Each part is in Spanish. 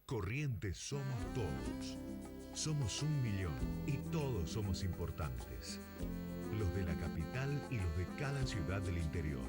Corrientes somos todos. Somos 1 millón y todos somos importantes. Los de la capital y los de cada ciudad del interior.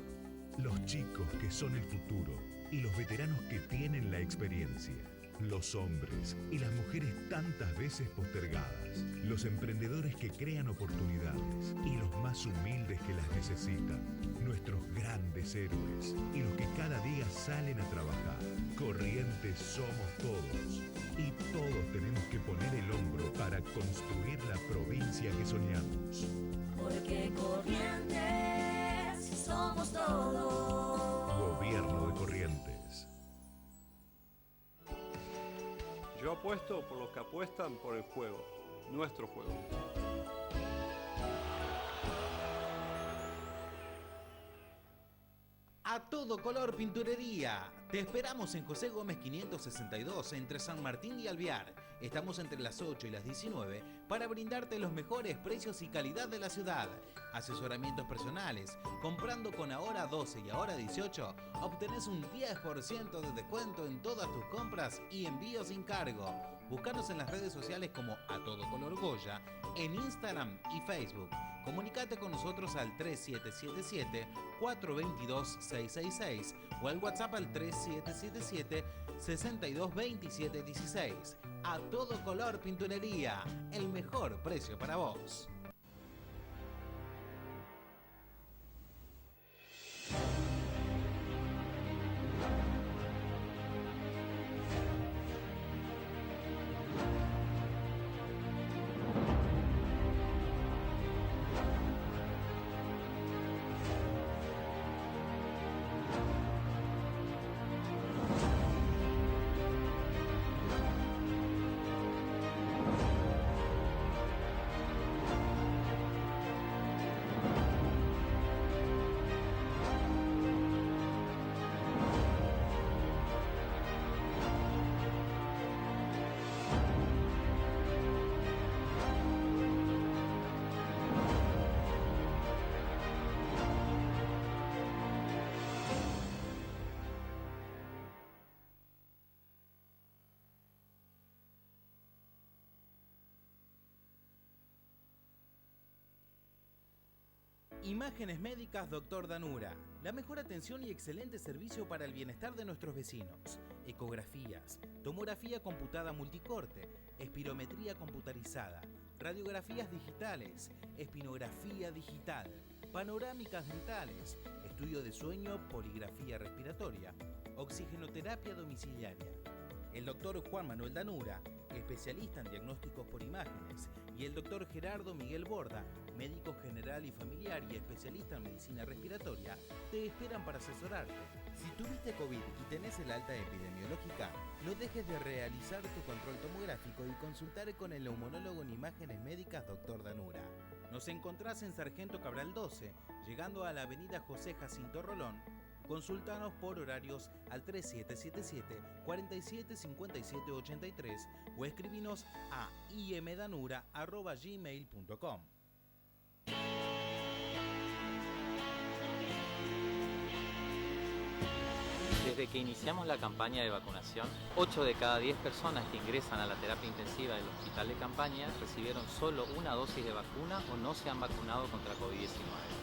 Los chicos que son el futuro y los veteranos que tienen la experiencia. Los hombres y las mujeres tantas veces postergadas. Los emprendedores que crean oportunidades y los más humildes que las necesitan. Nuestros grandes héroes y los que cada día salen a trabajar. Corrientes somos todos. Y todos tenemos que poner el hombro para construir la provincia que soñamos. Porque Corrientes somos todos. Gobierno de Corrientes. Yo apuesto por los que apuestan por el juego, nuestro juego. A todo color pinturería. Te esperamos en José Gómez 562 entre San Martín y Alvear. Estamos entre las 8 y las 19 para brindarte los mejores precios y calidad de la ciudad. Asesoramientos personales. Comprando con ahora 12 y ahora 18, obtenés un 10% de descuento en todas tus compras y envío sin cargo. Búscanos en las redes sociales como A Todo Color Goya, en Instagram y Facebook. Comunicate con nosotros al 3777-422-666 o al WhatsApp al 3777-622716. A Todo Color Pinturería, el mejor precio para vos. Imágenes Médicas Dr. Danura. La mejor atención y excelente servicio para el bienestar de nuestros vecinos. Ecografías, tomografía computada multicorte, espirometría computarizada, radiografías digitales, espinografía digital, panorámicas dentales, estudio de sueño, poligrafía respiratoria, oxigenoterapia domiciliaria. El doctor Juan Manuel Danura, especialista en diagnósticos por imágenes, y el doctor Gerardo Miguel Borda, médico general y familiar y especialista en medicina respiratoria, te esperan para asesorarte. Si tuviste COVID y tenés el alta epidemiológica, no dejes de realizar tu control tomográfico y consultar con el neumonólogo en Imágenes Médicas Dr. Danura. Nos encontrás en Sargento Cabral 12, llegando a la avenida José Jacinto Rolón. Consultanos por horarios al 3777-475783 o escribinos a imdanura@gmail.com. Desde que iniciamos la campaña de vacunación, 8 de cada 10 personas que ingresan a la terapia intensiva del hospital de campaña recibieron solo una dosis de vacuna o no se han vacunado contra COVID-19,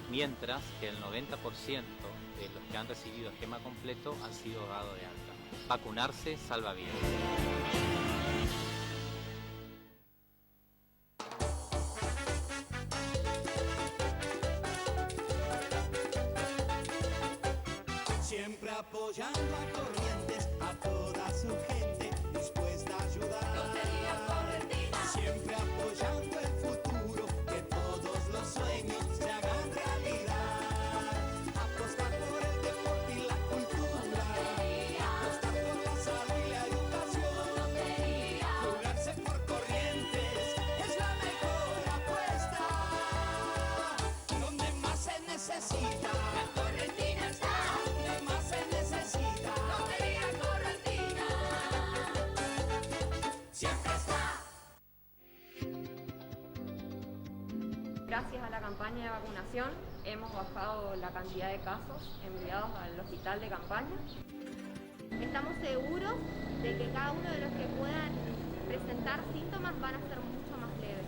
mientras que el 90% de los que han recibido esquema completo han sido dados de alta. Vacunarse salva vidas. Siempre apoyando a Corrientes, a toda su gente, dispuesta a ayudar. Lotería Correntina. Siempre apoyando el futuro, que todos los sueños se hagan realidad. Apostar por el deporte y la cultura. Lotería. Apostar por la salud y la educación. Lotería. Jugarse por Corrientes es la mejor apuesta. Donde más se necesita, La Correntina está. Lotería Correntina. Siempre está. Gracias a la campaña de vacunación hemos bajado la cantidad de casos enviados al hospital de campaña. Estamos seguros de que cada uno de los que puedan presentar síntomas van a ser mucho más leves.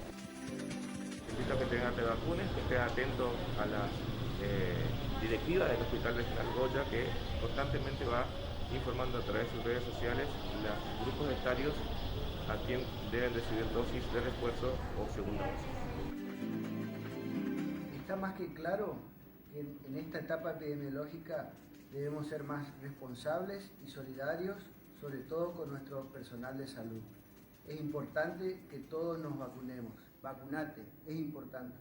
Invito a que te vacunes, que estés atento a las directivas del Hospital Regional Goya, que constantemente va informando a través de sus redes sociales los grupos etarios a quien deben recibir dosis de refuerzo o segunda dosis. Está más que claro que en esta etapa epidemiológica debemos ser más responsables y solidarios, sobre todo con nuestro personal de salud. Es importante que todos nos vacunemos. Vacunate, es importante.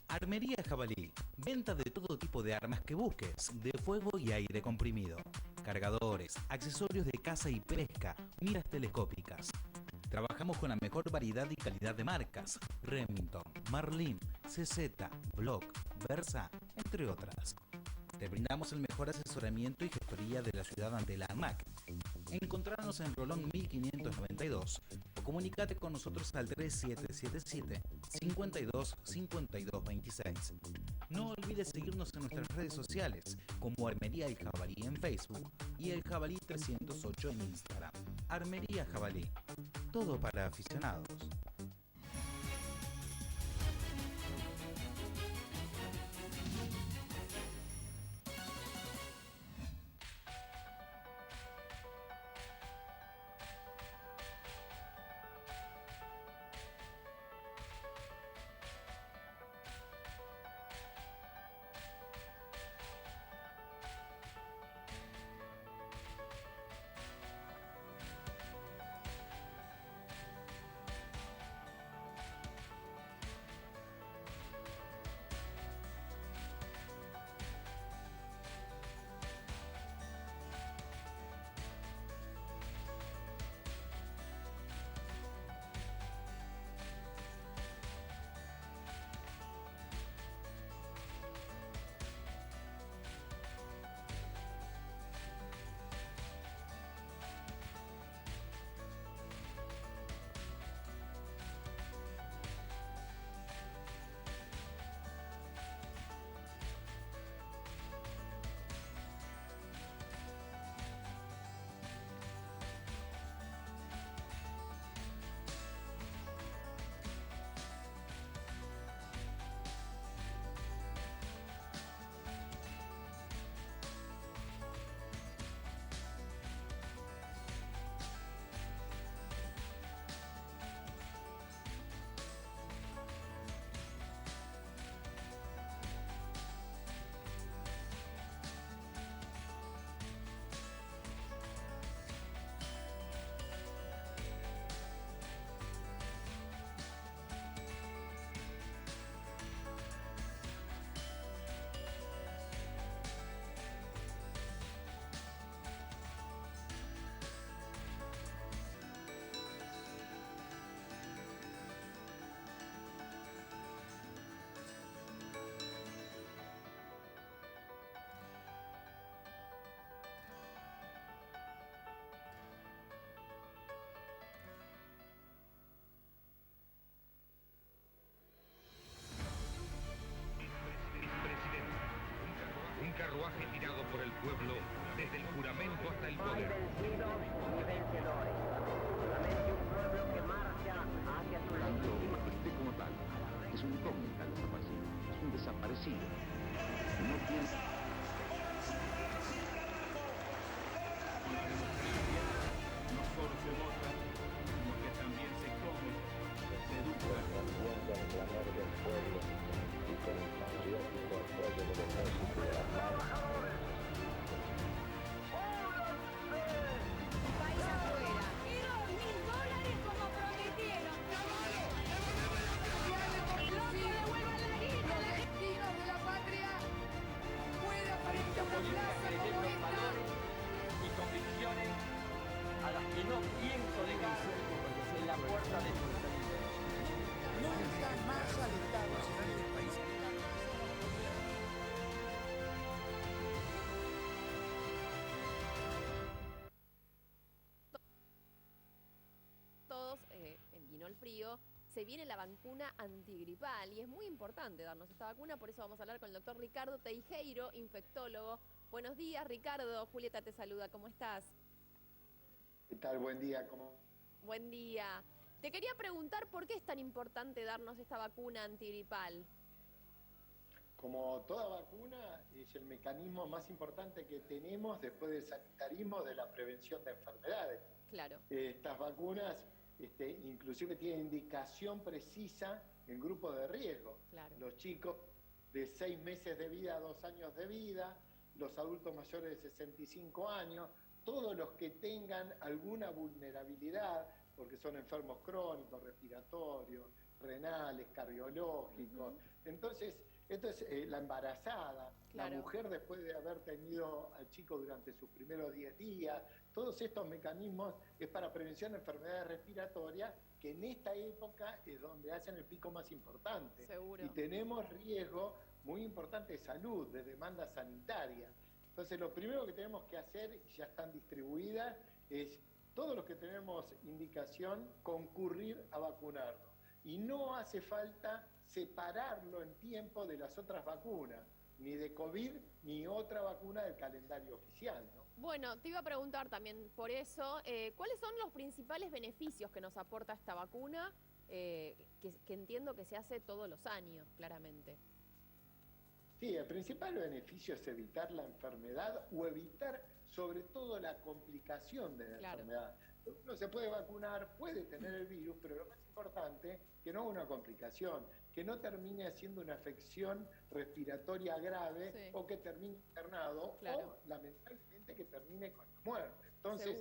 Armería Jabalí, venta de todo tipo de armas que busques, de fuego y aire comprimido, cargadores, accesorios de caza y pesca, miras telescópicas. Trabajamos con la mejor variedad y calidad de marcas, Remington, Marlin, CZ, Block, Versa, entre otras. Te brindamos el mejor asesoramiento y gestoría de la ciudad ante la ANMAC. Encontrarnos en Rolón 1592 o comunicate con nosotros al 3777 52 52 26. No olvides seguirnos en nuestras redes sociales como Armería El Jabalí en Facebook y El Jabalí 308 en Instagram. Armería Jabalí, todo para aficionados. Un carruaje tirado por el pueblo desde el juramento hasta el poder. Vencidos y vencedores. Solamente un pueblo que marcha hacia su lado. Usted como tal es un incógnita desaparecido, es un desaparecido. No tiene... No solo se vota, sino que también se come, se educa. El clamor del pueblo y con el patriótico apoyo del ejército de la paz. País afuera. Quiero $1000 como prometieron. ¡No que devuelvan la guita! Los destinos de la patria puedan frente a una plaza como esta. Y convicciones a las que no pienso dejar en la puerta de su territorio. Nunca más al Estado Nacional del país. Todos, vino el frío, se viene la vacuna antigripal y es muy importante darnos esta vacuna, por eso vamos a hablar con el doctor Ricardo Teijeiro, infectólogo. Buenos días, Ricardo. Julieta te saluda, ¿cómo estás? ¿Qué tal? Buen día. ¿Cómo? Buen día. Te quería preguntar por qué es tan importante darnos esta vacuna antigripal. Como toda vacuna, es el mecanismo más importante que tenemos después del sanitarismo de la prevención de enfermedades. Claro. Estas vacunas inclusive tienen indicación precisa en grupos de riesgo. Claro. Los chicos de 6 meses de vida a 2 años de vida, los adultos mayores de 65 años, todos los que tengan alguna vulnerabilidad, porque son enfermos crónicos, respiratorios, renales, cardiológicos. Entonces, esto es la embarazada, claro. La mujer después de haber tenido al chico durante sus primeros 10 días, todos estos mecanismos es para prevención de enfermedades respiratorias, que en esta época es donde hacen el pico más importante. Seguro. Y tenemos riesgo muy importante de salud, de demanda sanitaria. Entonces, lo primero que tenemos que hacer, y ya están distribuidas, es todos los que tenemos indicación, concurrir a vacunarnos. Y no hace falta separarlo en tiempo de las otras vacunas, ni de COVID, ni otra vacuna del calendario oficial, ¿no? Bueno, te iba a preguntar también por eso, ¿cuáles son los principales beneficios que nos aporta esta vacuna? Que entiendo que se hace todos los años, claramente. Sí, el principal beneficio es evitar la enfermedad o evitar sobre todo la complicación de la enfermedad. Uno se puede vacunar, puede tener el virus, pero lo más importante, que no haga una complicación, que no termine haciendo una afección respiratoria grave o que termine internado o lamentablemente que termine con la muerte. Entonces,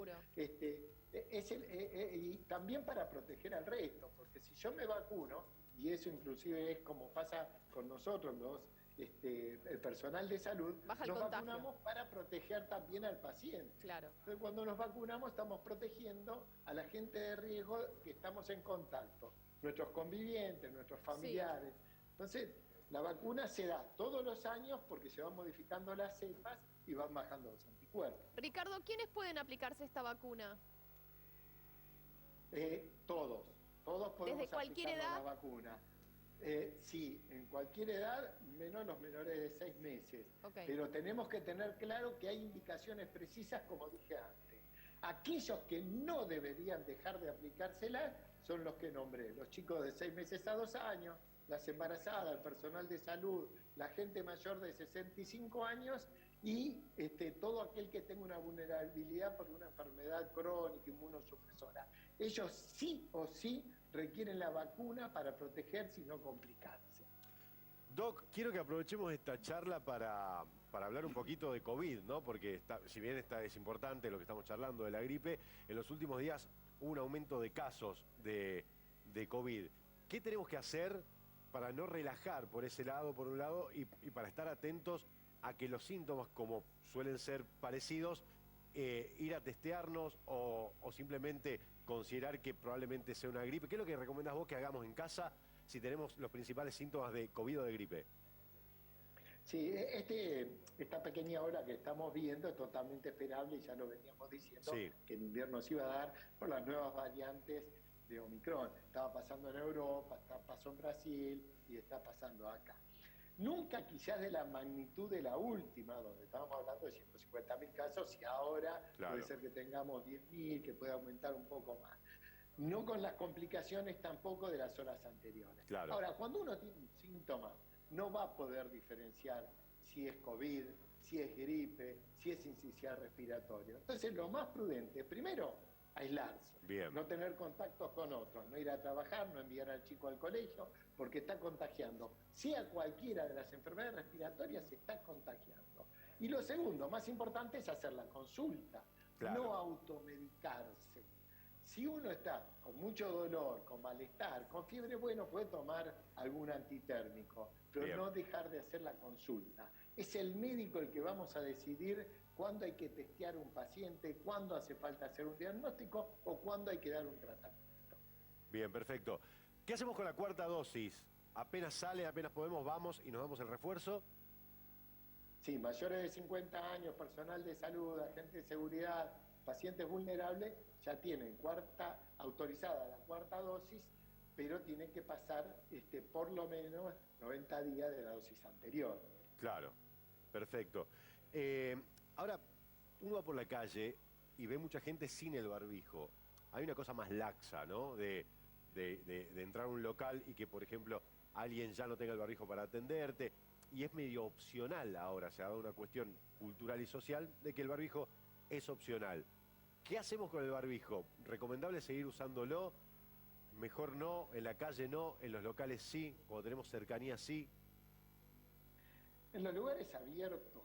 y también para proteger al resto, porque si yo me vacuno, y eso inclusive es como pasa con nosotros el personal de salud, nos vacunamos para proteger también al paciente. Claro. Entonces, cuando nos vacunamos estamos protegiendo a la gente de riesgo que estamos en contacto, nuestros convivientes, nuestros familiares. Sí. Entonces, la vacuna se da todos los años porque se van modificando las cepas y van bajando los anticuerpos. Ricardo, ¿quiénes pueden aplicarse esta vacuna? Todos podemos ¿desde cualquier edad? La vacuna. Sí, en cualquier edad, menos los menores de 6 meses. Okay. Pero tenemos que tener claro que hay indicaciones precisas, como dije antes. Aquellos que no deberían dejar de aplicársela son los que nombré: los chicos de 6 meses a 2 años, las embarazadas, el personal de salud, la gente mayor de 65 años y todo aquel que tenga una vulnerabilidad por una enfermedad crónica, inmunosupresora. Ellos sí o sí requieren la vacuna para protegerse y no complicarse. Doc, quiero que aprovechemos esta charla para hablar un poquito de COVID, ¿no? Porque si bien es importante lo que estamos charlando de la gripe, en los últimos días hubo un aumento de casos de COVID. ¿Qué tenemos que hacer para no relajar por ese lado, por un lado, y para estar atentos a que los síntomas, como suelen ser parecidos, ir a testearnos o simplemente considerar que probablemente sea una gripe? ¿Qué es lo que recomendás vos que hagamos en casa si tenemos los principales síntomas de COVID o de gripe? Sí, esta pequeña ola que estamos viendo es totalmente esperable y ya lo veníamos diciendo, que en invierno se iba a dar por las nuevas variantes de Omicron. Estaba pasando en Europa, pasó en Brasil y está pasando acá. Nunca quizás de la magnitud de la última, donde estábamos hablando de 150.000 casos y ahora puede ser que tengamos 10.000, que pueda aumentar un poco más. No con las complicaciones tampoco de las horas anteriores. Claro. Ahora, cuando uno tiene un síntoma, no va a poder diferenciar si es COVID, si es gripe, si es insuficiencia respiratoria. Entonces, lo más prudente, primero, aislarse. Bien. No tener contactos con otros, no ir a trabajar, no enviar al chico al colegio, porque está contagiando. Sea cualquiera de las enfermedades respiratorias, se está contagiando. Y lo segundo, más importante, es hacer la consulta, no automedicarse. Si uno está con mucho dolor, con malestar, con fiebre, bueno, puede tomar algún antitérmico, pero no dejar de hacer la consulta. Es el médico el que vamos a decidir cuándo hay que testear a un paciente, cuándo hace falta hacer un diagnóstico o cuándo hay que dar un tratamiento. Bien, perfecto. ¿Qué hacemos con la cuarta dosis? Apenas sale, apenas podemos, vamos y nos damos el refuerzo. Sí, mayores de 50 años, personal de salud, agentes de seguridad, pacientes vulnerables, ya tienen autorizada la cuarta dosis, pero tiene que pasar por lo menos 90 días de la dosis anterior. Claro, perfecto. Ahora, uno va por la calle y ve mucha gente sin el barbijo. Hay una cosa más laxa, ¿no? De entrar a un local y que, por ejemplo, alguien ya no tenga el barbijo para atenderte. Y es medio opcional ahora, se ha dado una cuestión cultural y social de que el barbijo es opcional. ¿Qué hacemos con el barbijo? ¿Recomendable seguir usándolo? ¿Mejor no? ¿En la calle no? ¿En los locales sí? ¿Cuando tenemos cercanía sí? En los lugares abiertos,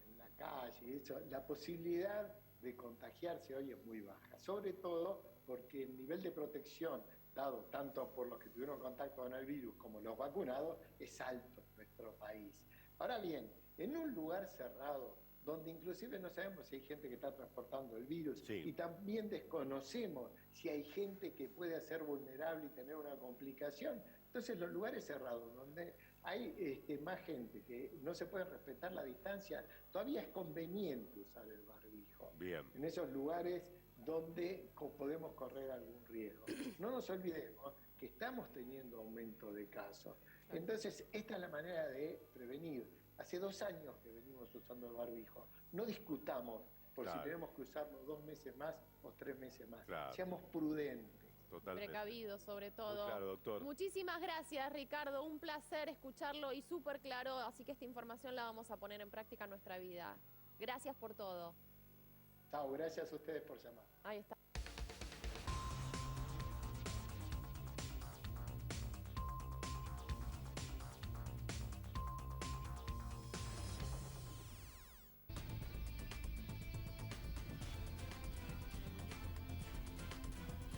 en la calle, eso, la posibilidad de contagiarse hoy es muy baja. Sobre todo porque el nivel de protección dado tanto por los que tuvieron contacto con el virus como los vacunados, es alto en nuestro país. Ahora bien, en un lugar cerrado, donde inclusive no sabemos si hay gente que está transportando el virus, y también desconocemos si hay gente que puede ser vulnerable y tener una complicación, entonces los lugares cerrados, donde hay más gente que no se puede respetar la distancia, todavía es conveniente usar el barbijo. Bien. En esos lugares donde podemos correr algún riesgo. No nos olvidemos que estamos teniendo aumento de casos. Entonces, esta es la manera de prevenir. Hace 2 años que venimos usando el barbijo. No discutamos por si tenemos que usarlo 2 meses más o 3 meses más. Seamos prudentes. Totalmente. Precavidos, sobre todo. Muy claro, doctor. Muchísimas gracias, Ricardo. Un placer escucharlo y súper claro. Así que esta información la vamos a poner en práctica en nuestra vida. Gracias por todo. Chao, gracias a ustedes por llamar. Ahí está.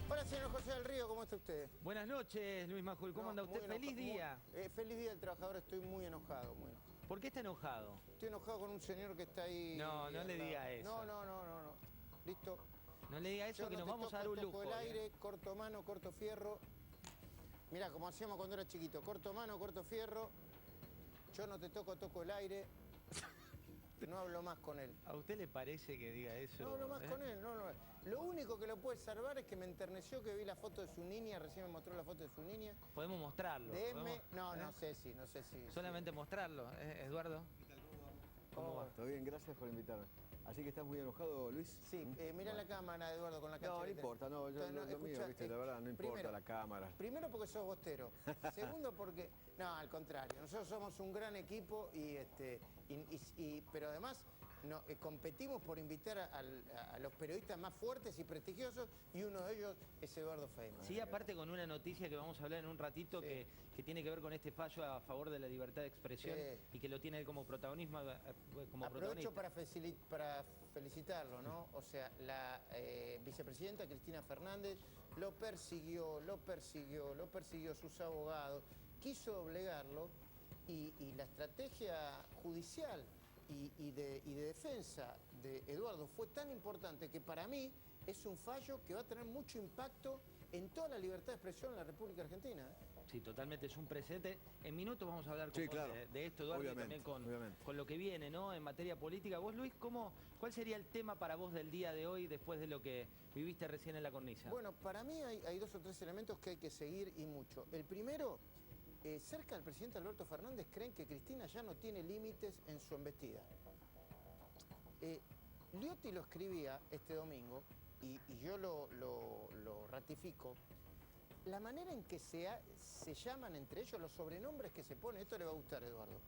Hola, señor José del Río, ¿cómo está usted? Buenas noches, Luis Majul, ¿cómo anda usted? ¡Feliz día! Feliz día del trabajador, estoy muy enojado, muy enojado. ¿Por qué está enojado? Estoy enojado con un señor que está ahí... No, no le diga eso. No. ¿Listo? No le diga eso, yo que no nos vamos a dar un lujo. Toco el aire, corto mano, corto fierro. Mirá, como hacíamos cuando era chiquito, corto mano, corto fierro. Yo no te toco, toco el aire. No hablo más con él. ¿A usted le parece que diga eso? No hablo más con él, no. Lo único que lo puede salvar es que me enterneció que vi la foto de su niña, recién me mostró la foto de su niña. Podemos mostrarlo. No sé si. Solamente mostrarlo, Eduardo. ¿Cómo va? Todo bien, gracias por invitarme. Así que estás muy enojado, Luis. Sí, mira la cámara, Eduardo, con la cancha. No importa, lo mío, viste, la verdad, no importa la cámara. Primero porque sos bostero. Segundo porque, no, al contrario, nosotros somos un gran equipo pero además competimos por invitar a los periodistas más fuertes y prestigiosos, y uno de ellos es Eduardo Feynman. Sí, aparte con una noticia que vamos a hablar en un ratito que tiene que ver con este fallo a favor de la libertad de expresión y que lo tiene él como protagonismo, Aprovecho para felicitarlo, ¿no? O sea, la vicepresidenta Cristina Fernández lo persiguió sus abogados, quiso doblegarlo y la estrategia judicial y de defensa de Eduardo fue tan importante que para mí es un fallo que va a tener mucho impacto en toda la libertad de expresión en la República Argentina. Sí, totalmente, es un presente. En minutos vamos a hablar con vos de esto, Eduardo, y también con lo que viene, ¿no? En materia política. Vos, Luis, ¿cuál sería el tema para vos del día de hoy después de lo que viviste recién en la cornisa? Bueno, para mí hay 2 o 3 elementos que hay que seguir y mucho. El primero, cerca del presidente Alberto Fernández creen que Cristina ya no tiene límites en su embestida. Liotti lo escribía este domingo y yo lo ratifico. La manera en que se llaman entre ellos, los sobrenombres que se ponen, esto le va a gustar, Eduardo.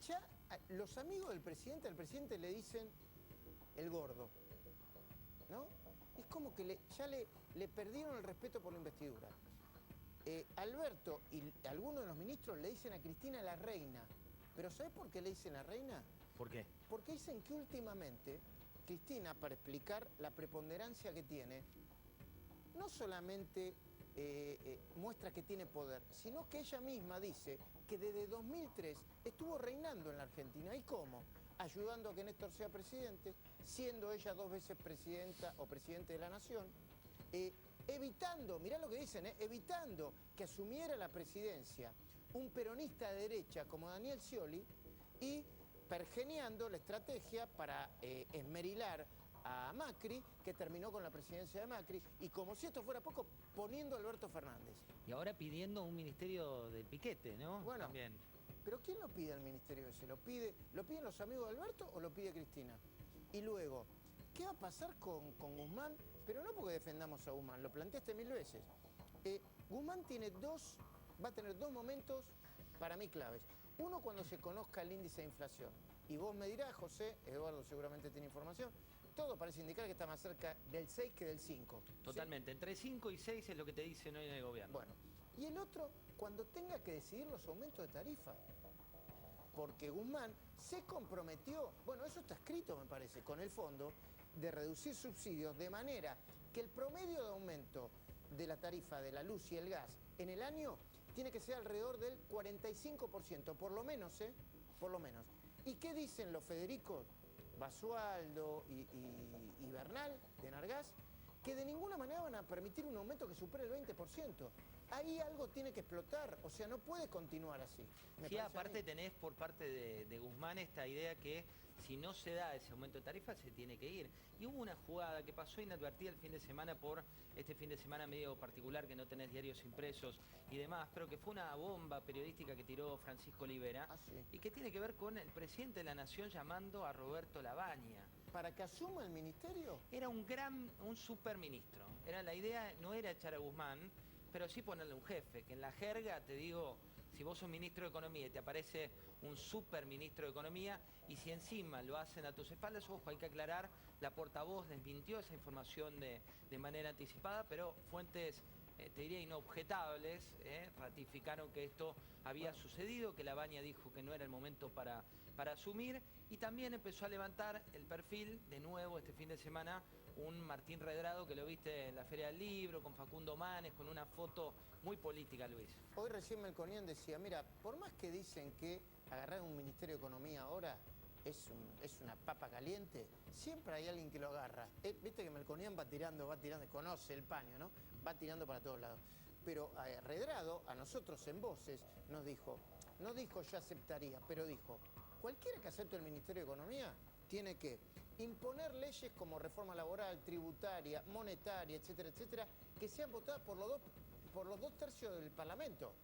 Ya los amigos del presidente, al presidente le dicen el gordo, ¿no? Es como que ya le perdieron el respeto por la investidura. Alberto y algunos de los ministros le dicen a Cristina la reina. ¿Pero sabés por qué le dicen la reina? ¿Por qué? Porque dicen que últimamente Cristina, para explicar la preponderancia que tiene, no solamente muestra que tiene poder, sino que ella misma dice que desde 2003 estuvo reinando en la Argentina. ¿Y cómo? Ayudando a que Néstor sea presidente, siendo ella 2 veces presidenta o presidente de la Nación, evitando, mirá lo que dicen, evitando que asumiera la presidencia un peronista de derecha como Daniel Scioli y pergeneando la estrategia para esmerilar a Macri, que terminó con la presidencia de Macri, y como si esto fuera poco, poniendo a Alberto Fernández. Y ahora pidiendo un ministerio del piquete, ¿no? Bueno, también. pero ¿quién lo pide al ministerio ese? ¿Lo piden los amigos de Alberto o lo pide Cristina? Y luego, ¿qué va a pasar con Guzmán? Pero no porque defendamos a Guzmán, lo planteaste 1000 veces. Guzmán va a tener dos momentos para mí claves. Uno, cuando se conozca el índice de inflación. Y vos me dirás, José, Eduardo seguramente tiene información, todo parece indicar que está más cerca del 6 que del 5. Totalmente, ¿sí? Entre 5 y 6 es lo que te dicen hoy en el gobierno. Bueno, y el otro, cuando tenga que decidir los aumentos de tarifa. Porque Guzmán se comprometió, bueno, eso está escrito me parece, con el fondo, de reducir subsidios de manera que el promedio de aumento de la tarifa de la luz y el gas en el año tiene que ser alrededor del 45%, por lo menos, por lo menos. ¿Y qué dicen los Federicos, Basualdo y Bernal de Enargás? Que de ninguna manera van a permitir un aumento que supere el 20%. Ahí algo tiene que explotar, o sea, no puede continuar así. Sí, aparte tenés por parte de Guzmán esta idea que si no se da ese aumento de tarifa se tiene que ir. Y hubo una jugada que pasó inadvertida el fin de semana por este fin de semana medio particular que no tenés diarios impresos y demás, pero que fue una bomba periodística que tiró Francisco Olivera y que tiene que ver con el presidente de la Nación llamando a Roberto Lavagna. ¿Para que asuma el ministerio? Era un superministro. La idea no era echar a Guzmán, pero sí ponerle un jefe, que en la jerga te digo, si vos sos ministro de Economía y te aparece un superministro de Economía, y si encima lo hacen a tus espaldas, ojo, hay que aclarar, la portavoz desmintió esa información de manera anticipada, pero fuentes, te diría, inobjetables, ratificaron que esto había sucedido, que Lavagna dijo que no era el momento para asumir, y también empezó a levantar el perfil, de nuevo este fin de semana, un Martín Redrado que lo viste en la Feria del Libro, con Facundo Manes, con una foto muy política, Luis. Hoy recién Melconian decía, mira, por más que dicen que agarrar un Ministerio de Economía ahora es una papa caliente, siempre hay alguien que lo agarra. Viste que Melconian va tirando, conoce el paño, ¿no? Va tirando para todos lados. Pero Redrado, a nosotros en Voces, nos dijo, no dijo yo aceptaría, pero dijo, cualquiera que acepte el Ministerio de Economía tiene que imponer leyes como reforma laboral, tributaria, monetaria, etcétera, etcétera, que sean votadas por los 2/3 del Parlamento.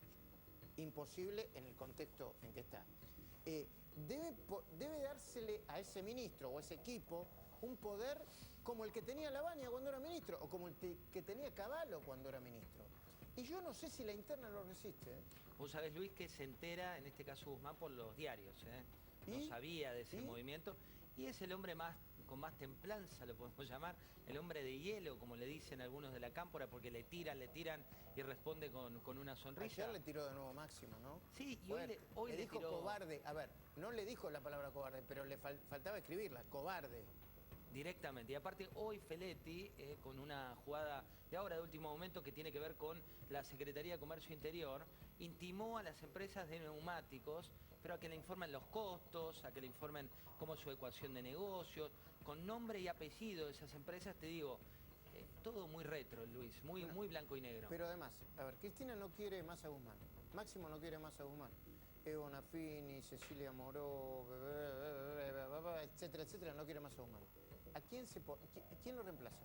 Imposible en el contexto en que está. Debe dársele a ese ministro o a ese equipo un poder como el que tenía Lavagna cuando era ministro o como el que tenía Cavallo cuando era ministro. Y yo no sé si la interna lo resiste. Vos sabés, Luis, que se entera, en este caso Guzmán, por los diarios. No sabía de ese movimiento. Y es el hombre con más templanza, lo podemos llamar, el hombre de hielo, como le dicen algunos de la cámpora, porque le tiran y responde con una sonrisa. Ayer le tiró de nuevo Máximo, ¿no? Sí, y bueno, hoy le le dijo tiró... cobarde. A ver, no le dijo la palabra cobarde, pero le faltaba escribirla, cobarde. Directamente. Y aparte hoy Feletti, con una jugada de ahora de último momento que tiene que ver con la Secretaría de Comercio Interior, intimó a las empresas de neumáticos, pero a que le informen los costos, a que le informen cómo es su ecuación de negocios, con nombre y apellido de esas empresas, te digo, todo muy retro, Luis, muy blanco y negro. Pero además, a ver, Cristina no quiere más a Guzmán, Máximo no quiere más a Guzmán, Evo Nafini, Cecilia Moró, etcétera, etcétera, no quiere más a Guzmán. ¿A quién lo reemplaza?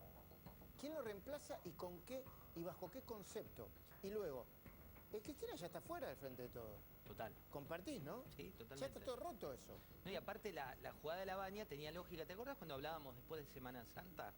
¿Quién lo reemplaza y con qué y bajo qué concepto? Y luego, Cristina ya está fuera del frente de todo. Total. Compartís, ¿no? Sí, totalmente. Ya está todo roto eso. No, y aparte la jugada de Lavagna tenía lógica. ¿Te acordás cuando hablábamos después de Semana Santa?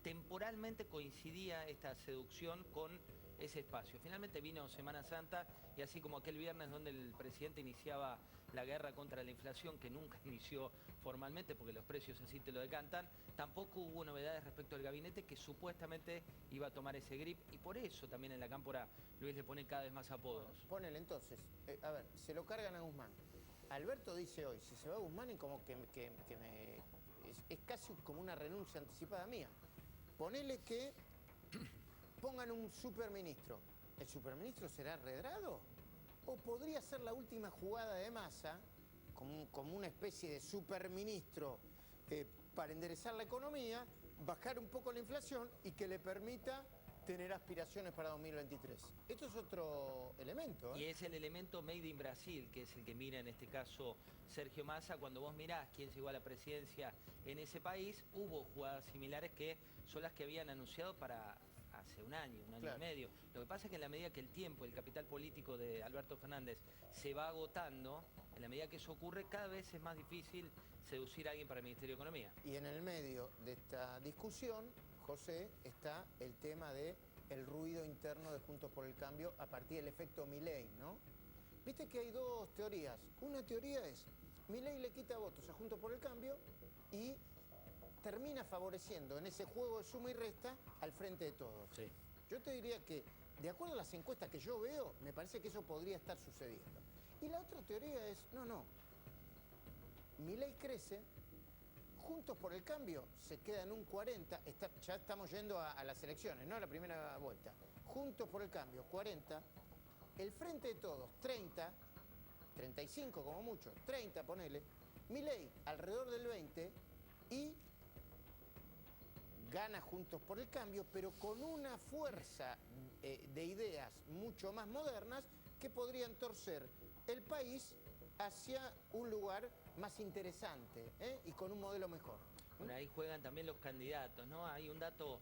Temporalmente coincidía esta seducción con ese espacio. Finalmente vino Semana Santa y así como aquel viernes donde el presidente iniciaba la guerra contra la inflación, que nunca inició formalmente porque los precios así te lo decantan, tampoco hubo novedades respecto al gabinete que supuestamente iba a tomar ese grip y por eso también en la cámpora Luis le pone cada vez más apodos. Ponele entonces, a ver, se lo cargan a Guzmán. Alberto dice hoy, si se va a Guzmán es como es casi como una renuncia anticipada mía. Ponele que pongan un superministro. ¿El superministro será Redrado? ¿O podría ser la última jugada de Massa, como una especie de superministro para enderezar la economía, bajar un poco la inflación y que le permita tener aspiraciones para 2023. Esto es otro elemento. Y es el elemento Made in Brasil, que es el que mira en este caso Sergio Massa. Cuando vos mirás quién llegó a la presidencia en ese país, hubo jugadas similares que son las que habían anunciado para hace un año y medio. Lo que pasa es que en la medida que el tiempo, el capital político de Alberto Fernández se va agotando, en la medida que eso ocurre, cada vez es más difícil seducir a alguien para el Ministerio de Economía. Y en el medio de esta discusión, José, está el tema de el ruido interno de Juntos por el Cambio a partir del efecto Milei, ¿no? Viste que hay dos teorías. Una teoría es, Milei le quita votos a Juntos por el Cambio y termina favoreciendo en ese juego de suma y resta al Frente de Todos. Sí. Yo te diría que, de acuerdo a las encuestas que yo veo, me parece que eso podría estar sucediendo. Y la otra teoría es, no, Milei crece, Juntos por el Cambio se queda en un 40, ya estamos yendo a las elecciones, ¿no? A la primera vuelta. Juntos por el Cambio, 40, el Frente de Todos, 30, 35 como mucho, 30 ponele, Milei alrededor del 20 y gana Juntos por el Cambio, pero con una fuerza de ideas mucho más modernas que podrían torcer el país hacia un lugar más interesante y con un modelo mejor. Bueno, ahí juegan también los candidatos, ¿no? Hay un dato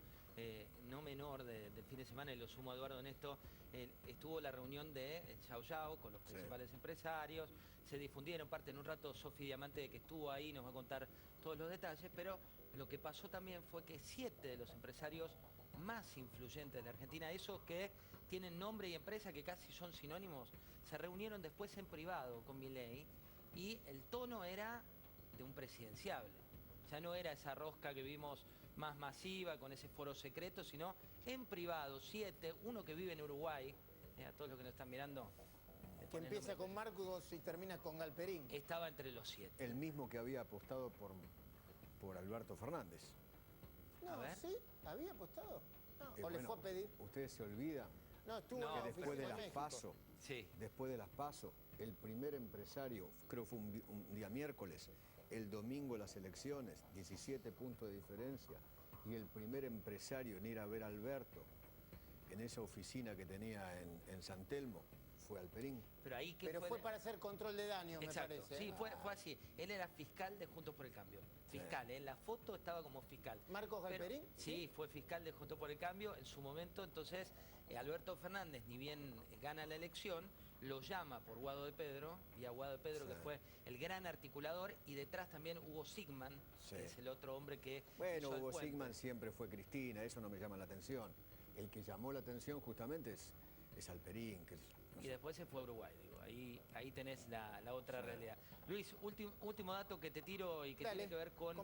no menor del fin de semana, y lo sumo a Eduardo en esto, estuvo la reunión de Yao Yao con los principales empresarios, se difundieron parte en un rato, Sofi Diamante, que estuvo ahí, nos va a contar todos los detalles, pero lo que pasó también fue que 7 de los empresarios más influyentes de la Argentina, esos que tienen nombre y empresa que casi son sinónimos, se reunieron después en privado con Milei y el tono era de un presidenciable. Ya no era esa rosca que vimos más masiva con ese foro secreto, sino en privado, 7, uno que vive en Uruguay, a todos los que nos están mirando. Que empieza con Marcos y termina con Galperín. Estaba entre los 7. El mismo que había apostado por Alberto Fernández. No, ¿sí? ¿Había apostado? No, ¿o le bueno, fue a pedir? Ustedes se olvidan No, estuvo que después de las PASO, sí. después de las PASO, el primer empresario, creo que fue un día miércoles, el domingo las elecciones, 17 puntos de diferencia, y el primer empresario en ir a ver a Alberto en esa oficina que tenía en San Telmo fue Alperín. Pero ahí Pero fue para hacer control de daños, exacto, me parece. Sí, fue así. Él era fiscal de Juntos por el Cambio. Fiscal, en la foto estaba como fiscal. ¿Marcos Galperín? Sí, fue fiscal de Juntos por el Cambio en su momento. Entonces, Alberto Fernández, ni bien gana la elección, lo llama por Guado de Pedro, y a Guado de Pedro, que fue el gran articulador, y detrás también Hugo Sigman, que es el otro hombre que... Bueno, Hugo Sigman siempre fue Cristina, eso no me llama la atención. El que llamó la atención justamente es Alperín, que y después se fue a Uruguay, digo, ahí tenés la otra realidad. Luis, último dato que te tiro y que tiene que ver con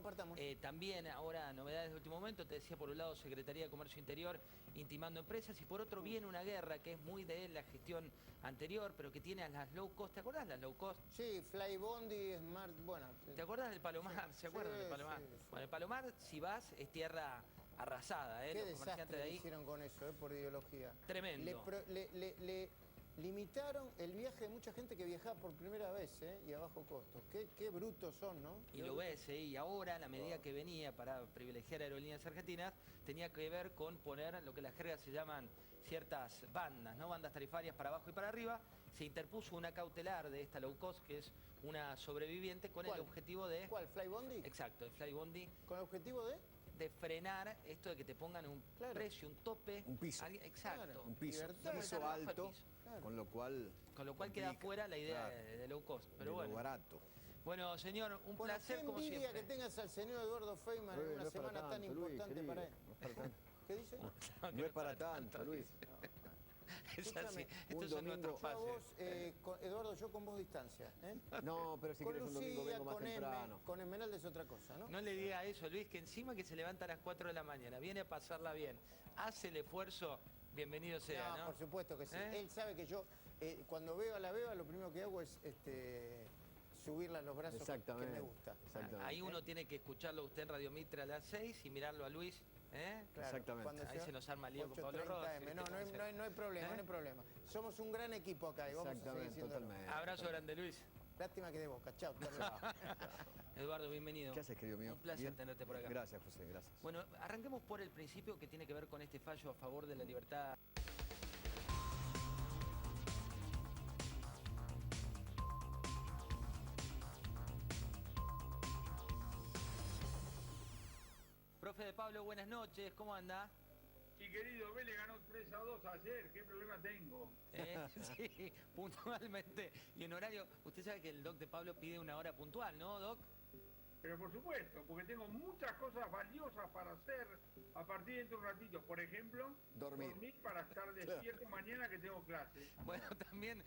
también ahora novedades de último momento. Te decía, por un lado, Secretaría de Comercio Interior intimando empresas, y por otro viene una guerra que es muy de la gestión anterior, pero que tiene a las low cost. ¿Te acordás de las low cost? Sí, Flybondi, Smart, bueno. ¿Te acordás del Palomar? ¿Se acuerdan del Palomar? Sí. Bueno, el Palomar, si vas, es tierra arrasada, Qué los desastre comerciantes de ahí. hicieron con eso, por ideología. Tremendo. Le limitaron el viaje de mucha gente que viajaba por primera vez, y a bajo costo. Qué brutos son, ¿no? Y lo ves, y ahora la medida que venía para privilegiar aerolíneas argentinas tenía que ver con poner lo que las jergas se llaman ciertas bandas, ¿no? Bandas tarifarias para abajo y para arriba. Se interpuso una cautelar de esta low cost, que es una sobreviviente, con el objetivo de... ¿Cuál? ¿Flybondi? Exacto, el Flybondi. ¿Con el objetivo de...? De frenar esto de que te pongan un precio, un tope. Un piso. Exacto. Un piso. Un piso alto, con lo cual queda fuera la idea de low cost. Pero bueno. Lo barato. Bueno, señor, un placer como siempre. Qué envidia que tengas al señor Eduardo Feynman en una semana tan importante para él. No es para tanto. ¿Qué dice? No es para tanto, Luis. Es así. Un domingo. Eduardo, yo con vos distancia. No, pero si querés un domingo vengo más temprano. Con Esmeralda es otra cosa, ¿no? No le diga eso, Luis, que encima que se levanta a las 4 de la mañana, viene a pasarla bien, hace el esfuerzo, bienvenido sea, ¿no? Por supuesto que sí. Él sabe que yo, cuando veo a la beba, lo primero que hago es subirla a los brazos que me gusta. Ahí uno tiene que escucharlo a usted en Radio Mitre a las 6 y mirarlo a Luis. Claro, exactamente. Ahí se nos arma el lío con Pablo 8:30 Rossi. No hay problema, no hay problema. Somos un gran equipo acá y vamos a seguir siendo. Abrazo grande, Luis. Lástima que de Boca. Chao. Eduardo, bienvenido. ¿Qué haces, querido mío? Un placer Bien. tenerte por acá. Gracias, José, gracias. Bueno, arranquemos por el principio que tiene que ver con este fallo a favor de la libertad. Profe de Pablo, buenas noches, ¿cómo anda? Sí, querido, Vélez ganó 3-2 ayer, ¿qué problema tengo? Sí, puntualmente y en horario. Usted sabe que el doc de Pablo pide una hora puntual, ¿no, doc? Pero por supuesto, porque tengo muchas cosas valiosas para hacer a partir de un ratito. Por ejemplo, dormir para estar despierto mañana que tengo clase. Bueno, también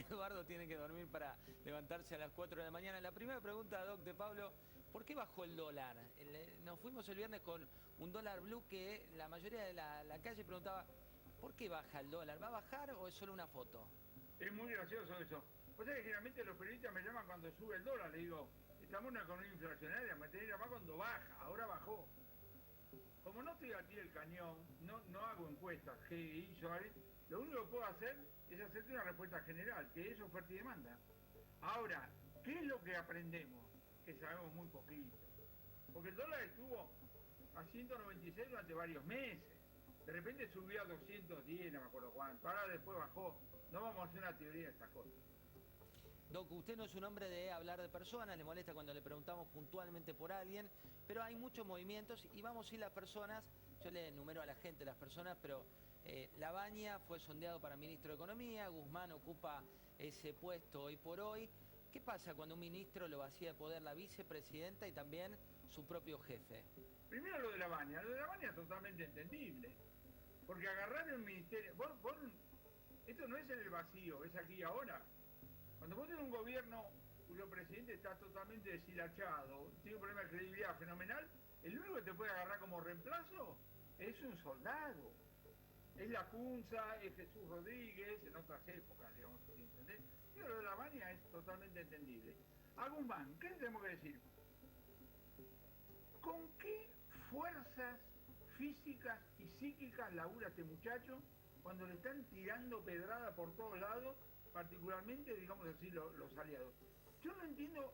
Eduardo tiene que dormir para levantarse a las 4 de la mañana. La primera pregunta, doc de Pablo, ¿por qué bajó el dólar? Nos fuimos el viernes con un dólar blue que la mayoría de la calle preguntaba, ¿por qué baja el dólar? ¿Va a bajar o es solo una foto? Es muy gracioso eso. Pues es que generalmente los periodistas me llaman cuando sube el dólar, le digo, estamos en una economía inflacionaria, me tenés que llamar cuando baja, ahora bajó. Como no estoy aquí del cañón, no hago encuestas, GI, lo único que puedo hacer es hacerte una respuesta general, que es oferta y demanda. Ahora, ¿qué es lo que aprendemos? Que sabemos muy poquito. Porque el dólar estuvo a 196 durante varios meses. De repente subió a 210, no me acuerdo cuánto. Ahora después bajó. No vamos a hacer una teoría de estas cosas. Doc, usted no es un hombre de hablar de personas, le molesta cuando le preguntamos puntualmente por alguien, pero hay muchos movimientos y vamos a ir las personas, yo le enumero a la gente las personas, pero Labaña fue sondeado para ministro de Economía, Guzmán ocupa ese puesto hoy por hoy. ¿Qué pasa cuando un ministro lo vacía de poder la vicepresidenta y también su propio jefe? Primero lo de Labaña es totalmente entendible, porque agarrar el ministerio, esto no es en el vacío, es aquí y ahora. Cuando vos tenés un gobierno cuyo presidente está totalmente deshilachado, tiene un problema de credibilidad fenomenal, el único que te puede agarrar como reemplazo es un soldado. Es Lacunza, es Jesús Rodríguez, en otras épocas, digamos así, ¿entendés? Y lo de la Baña es totalmente entendible. A Guzmán, ¿qué le tenemos que decir? ¿Con qué fuerzas físicas y psíquicas labura este muchacho cuando le están tirando pedrada por todos lados, particularmente, digamos así, los aliados? Yo no entiendo,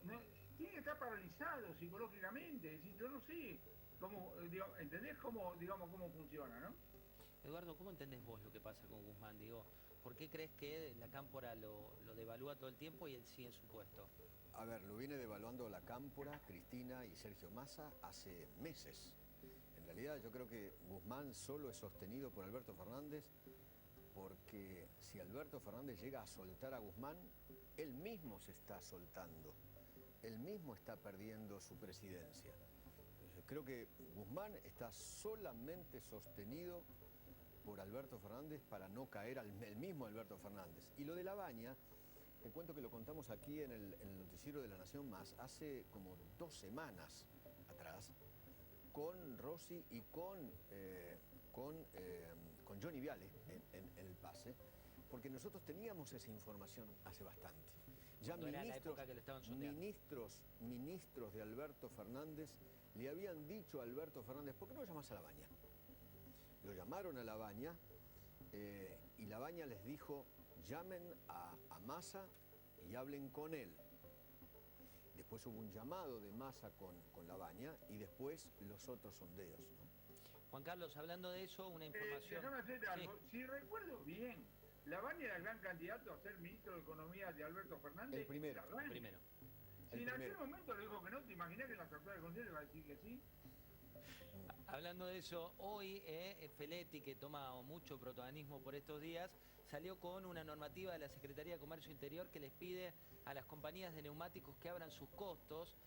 tiene que estar paralizado psicológicamente, es decir, yo no sé cómo, ¿entendés cómo funciona, no? Eduardo, ¿cómo entendés vos lo que pasa con Guzmán? Digo, ¿por qué crees que la Cámpora lo devalúa todo el tiempo y él sigue en su puesto? A ver, lo viene devaluando la Cámpora, Cristina y Sergio Massa hace meses. En realidad yo creo que Guzmán solo es sostenido por Alberto Fernández porque si Alberto Fernández llega a soltar a Guzmán, él mismo se está soltando. Él mismo está perdiendo su presidencia. Creo que Guzmán está solamente sostenido por Alberto Fernández para no caer el mismo Alberto Fernández. Y lo de Labaña, te cuento que lo contamos aquí en el noticiero de La Nación Más hace como 2 semanas atrás con Rossi y con Johnny Viale en el pase, porque nosotros teníamos esa información hace bastante. Ya ministros de Alberto Fernández le habían dicho a Alberto Fernández, ¿por qué no lo llamas a Labaña? Lo llamaron a Labaña y Labaña les dijo, llamen a Massa y hablen con él. Después hubo un llamado de Massa con Labaña y después los otros sondeos, ¿no? Juan Carlos, hablando de eso, una información... Déjame hacer algo. Sí. Si recuerdo bien, Labaña era el gran candidato a ser ministro de Economía de Alberto Fernández. El primero. Si en aquel momento le dijo que no, ¿te imaginas que en las actuales condiciones le va a decir que sí? Hablando de eso, hoy Feletti, que toma mucho protagonismo por estos días, salió con una normativa de la Secretaría de Comercio Interior que les pide a las compañías de neumáticos que abran sus costos,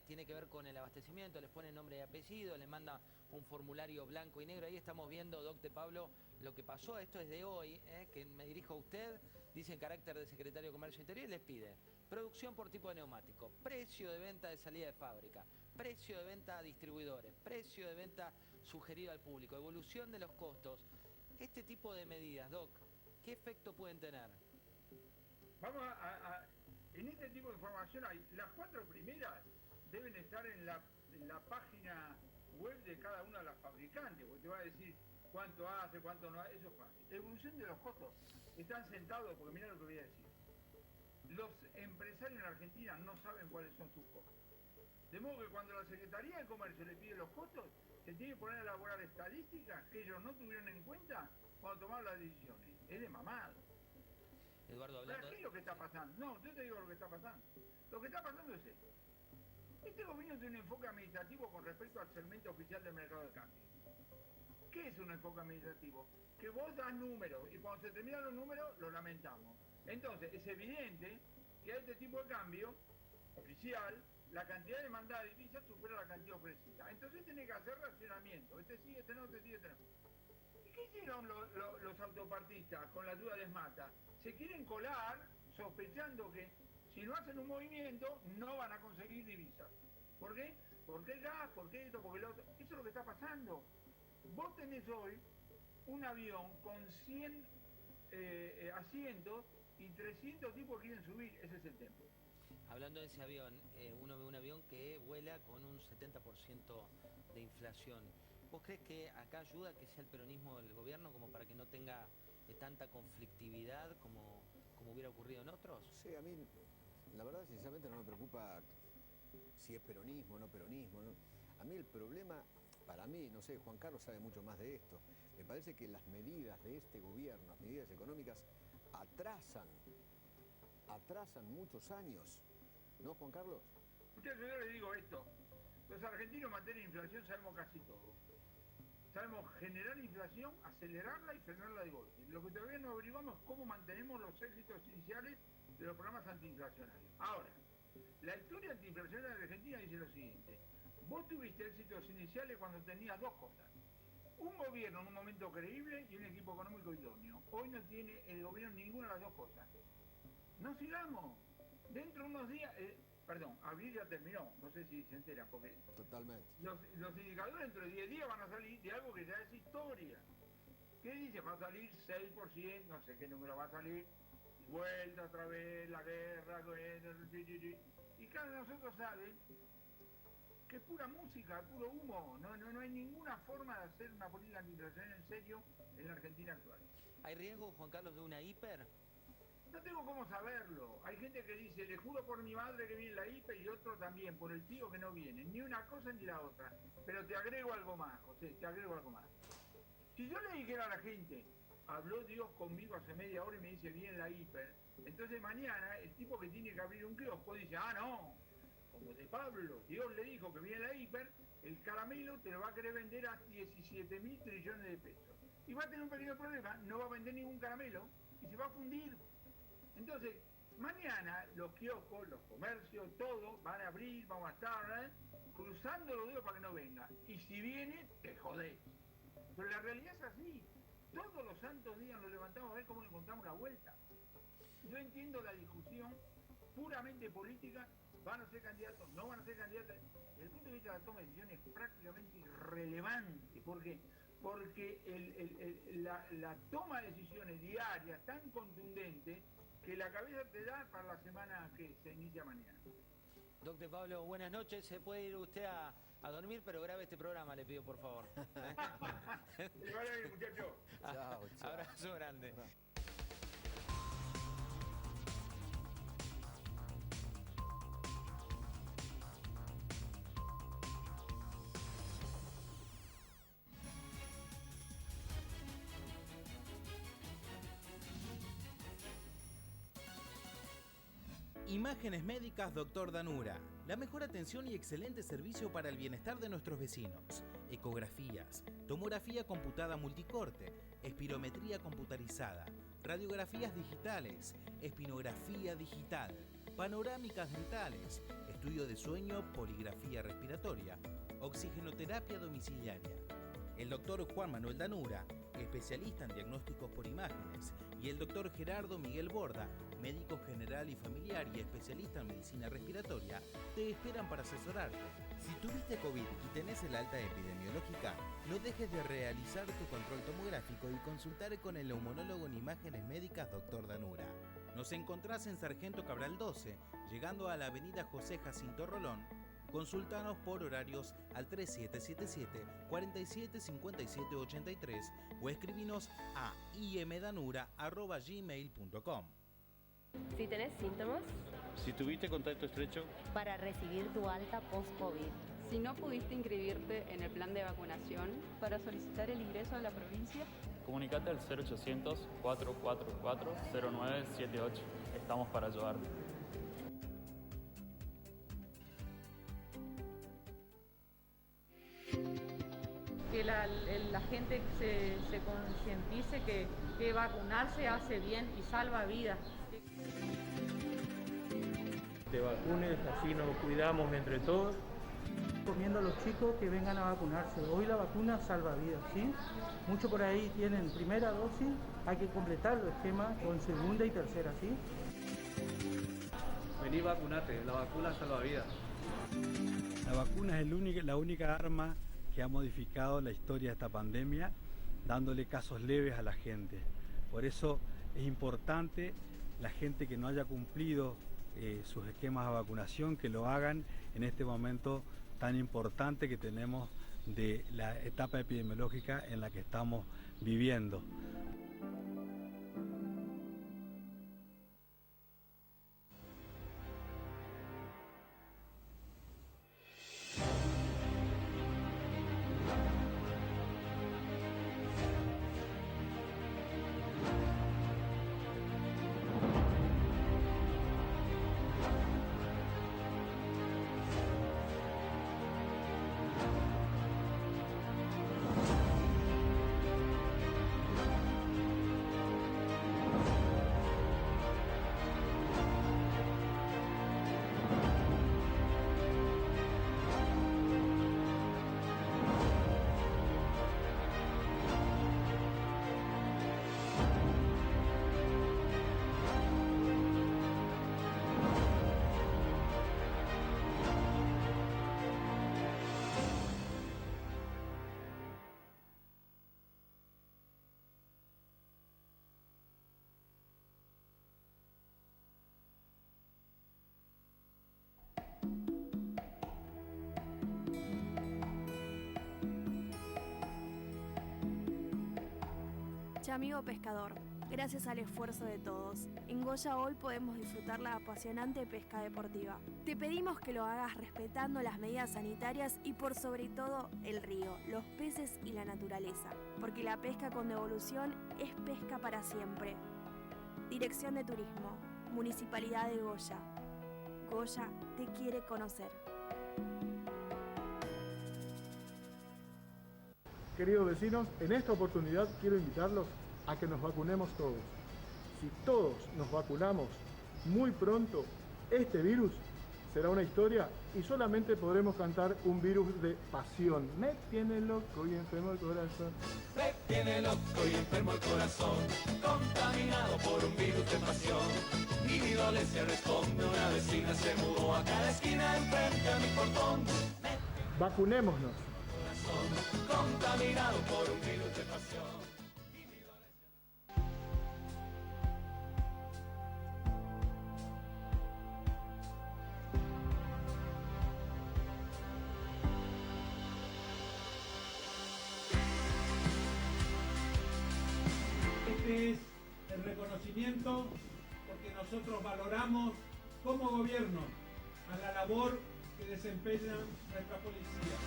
tiene que ver con el abastecimiento, les pone nombre y apellido, les manda un formulario blanco y negro. Ahí estamos viendo, doc de Pablo, lo que pasó. Esto es de hoy, que me dirijo a usted, dice en carácter de Secretario de Comercio Interior, y les pide producción por tipo de neumático, precio de venta de salida de fábrica, precio de venta a distribuidores, precio de venta sugerido al público, evolución de los costos. Este tipo de medidas, doc, ¿qué efecto pueden tener? Vamos en este tipo de información, las 4 primeras deben estar en la página web de cada una de las fabricantes, porque te va a decir cuánto hace, cuánto no hace, eso es fácil. Evolución de los costos, están sentados, porque mirá lo que voy a decir. Los empresarios en Argentina no saben cuáles son sus costos. De modo que cuando la Secretaría de Comercio le pide los costos, se tiene que poner a elaborar estadísticas que ellos no tuvieron en cuenta cuando tomaron las decisiones. Es de mamado. Eduardo, hablando ¿Qué es lo que está pasando? No, yo te digo lo que está pasando. Lo que está pasando es esto. Este gobierno tiene un enfoque administrativo con respecto al segmento oficial del mercado de cambio. ¿Qué es un enfoque administrativo? Que vos das números y cuando se terminan los números, lo lamentamos. Entonces, es evidente que a este tipo de cambio oficial, la cantidad demandada de divisas supera la cantidad ofrecida. Entonces tiene que hacer racionamiento. Este sí, este no, este sí, este no. ¿Y qué hicieron los autopartistas con la ayuda de Esmata? Se quieren colar sospechando que si no hacen un movimiento no van a conseguir divisas. ¿Por qué? Porque el gas, porque esto, porque lo otro. Eso es lo que está pasando. Vos tenés hoy un avión con 100 asientos y 300 tipos que quieren subir. Ese es el tema. Hablando de ese avión, uno ve un avión que vuela con un 70% de inflación. ¿Vos crees que acá ayuda que sea el peronismo del gobierno como para que no tenga tanta conflictividad como hubiera ocurrido en otros? Sí, a mí, la verdad, sinceramente no me preocupa si es peronismo o no peronismo, ¿no? A mí el problema, para mí, no sé, Juan Carlos sabe mucho más de esto, me parece que las medidas de este gobierno, las medidas económicas, atrasan muchos años, ¿no, Juan Carlos? Yo les digo esto, los argentinos en materia de inflación sabemos casi todo. Sabemos generar inflación, acelerarla y frenarla de golpe. Lo que todavía no averiguamos es cómo mantenemos los éxitos iniciales de los programas antiinflacionarios. Ahora, la historia antiinflacionaria de Argentina dice lo siguiente. Vos tuviste éxitos iniciales cuando tenías dos cosas. Un gobierno en un momento creíble y un equipo económico idóneo. Hoy no tiene el gobierno ninguna de las dos cosas. No sigamos. Dentro de unos días... abril ya terminó, no sé si se enteran, porque totalmente. Los indicadores dentro de 10 días van a salir de algo que ya es historia. ¿Qué dice? Va a salir 6%, no sé qué número va a salir, y vuelta otra vez la guerra, y cada uno de nosotros sabe que es pura música, puro humo, no hay ninguna forma de hacer una política antiinflacionaria en serio en la Argentina actual. ¿Hay riesgo, Juan Carlos, de una hiper? No tengo cómo saberlo. Hay gente que dice, le juro por mi madre que viene la hiper, y otro también, por el tío que no viene. Ni una cosa ni la otra. Pero te agrego algo más, José, te agrego algo más. Si yo le dijera a la gente, habló Dios conmigo hace media hora y me dice, viene la hiper, entonces mañana el tipo que tiene que abrir un kiosco dice, no, como de Pablo, Dios le dijo que viene la hiper, el caramelo te lo va a querer vender a 17.000 trillones de pesos. Y va a tener un pequeño problema, no va a vender ningún caramelo y se va a fundir. Entonces, mañana los kioscos, los comercios, todos van a abrir, vamos a estar cruzando los dedos para que no venga. Y si viene, te jodés. Pero la realidad es así. Todos los santos días nos levantamos a ver cómo le encontramos la vuelta. Yo entiendo la discusión puramente política, van a ser candidatos, no van a ser candidatos. Desde el punto de vista de la toma de decisiones es prácticamente irrelevante. ¿Por qué? Porque la toma de decisiones diarias tan contundente que la cabeza te da para la semana que se inicia mañana. Doctor Pablo, buenas noches. Se puede ir usted a dormir, pero grabe este programa, le pido por favor. Que vaya bien, muchacho. Chao. Abrazo grande. Imágenes Médicas Dr. Danura. La mejor atención y excelente servicio para el bienestar de nuestros vecinos. Ecografías, tomografía computada multicorte, espirometría computarizada, radiografías digitales, espinografía digital, panorámicas dentales, estudio de sueño, poligrafía respiratoria, oxigenoterapia domiciliaria. El doctor Juan Manuel Danura, especialista en diagnósticos por imágenes, y el doctor Gerardo Miguel Borda, médico general y familiar y especialista en medicina respiratoria, te esperan para asesorarte. Si tuviste COVID y tenés el alta epidemiológica, no dejes de realizar tu control tomográfico y consultar con el neumonólogo en Imágenes Médicas Dr. Danura. Nos encontrás en Sargento Cabral 12, llegando a la avenida José Jacinto Rolón. Consultanos por horarios al 3777-475783 o escribinos a imdanura@gmail.com. Si tenés síntomas. Si tuviste contacto estrecho. Para recibir tu alta post-COVID. Si no pudiste inscribirte en el plan de vacunación. Para solicitar el ingreso a la provincia. Comunicate al 0800-444-0978. Estamos para ayudarte. Que la gente se concientice que vacunarse hace bien y salva vidas. Te vacunes, así nos cuidamos entre todos. Recomiendo a los chicos que vengan a vacunarse. Hoy la vacuna salva vidas, ¿sí? Muchos por ahí tienen primera dosis, hay que completar los esquemas con segunda y tercera, ¿sí? Vení, vacunate, la vacuna salva vidas. La vacuna es la única arma que ha modificado la historia de esta pandemia, dándole casos leves a la gente. Por eso es importante la gente que no haya cumplido sus esquemas de vacunación, que lo hagan en este momento tan importante que tenemos de la etapa epidemiológica en la que estamos viviendo. Amigo pescador, gracias al esfuerzo de todos, en Goya hoy podemos disfrutar la apasionante pesca deportiva. Te pedimos que lo hagas respetando las medidas sanitarias y por sobre todo el río, los peces y la naturaleza, porque la pesca con devolución es pesca para siempre. Dirección de Turismo, Municipalidad de Goya. Goya te quiere conocer. Queridos vecinos, en esta oportunidad quiero invitarlos a que nos vacunemos todos. Si todos nos vacunamos muy pronto, este virus será una historia y solamente podremos cantar un virus de pasión. Me tiene loco y enfermo el corazón. Me tiene loco y enfermo el corazón, contaminado por un virus de pasión. Y mi dolencia responde, una vecina se mudó a cada esquina enfrente a mi portón. Vacunémonos. Contaminado por un virus de pasión. Este es el reconocimiento porque nosotros valoramos como gobierno a la labor que desempeña nuestra policía.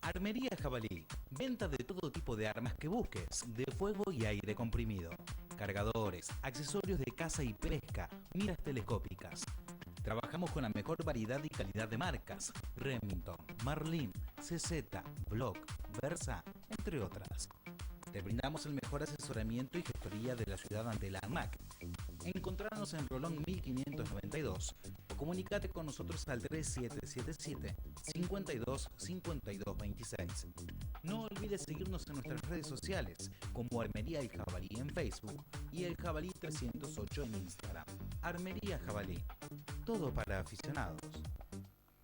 Armería Jabalí, venta de todo tipo de armas que busques, de fuego y aire comprimido, cargadores, accesorios de caza y pesca, miras telescópicas. Trabajamos con la mejor variedad y calidad de marcas, Remington, Marlin, CZ, Block, Versa, entre otras. Te brindamos el mejor asesoramiento y gestoría de la ciudad ante la ANMAC. Encontrarnos en Rolón 1592 o comunicate con nosotros al 3777 52 52 26. No olvides seguirnos en nuestras redes sociales como Armería El Jabalí en Facebook y El Jabalí 308 en Instagram. Armería Jabalí, todo para aficionados.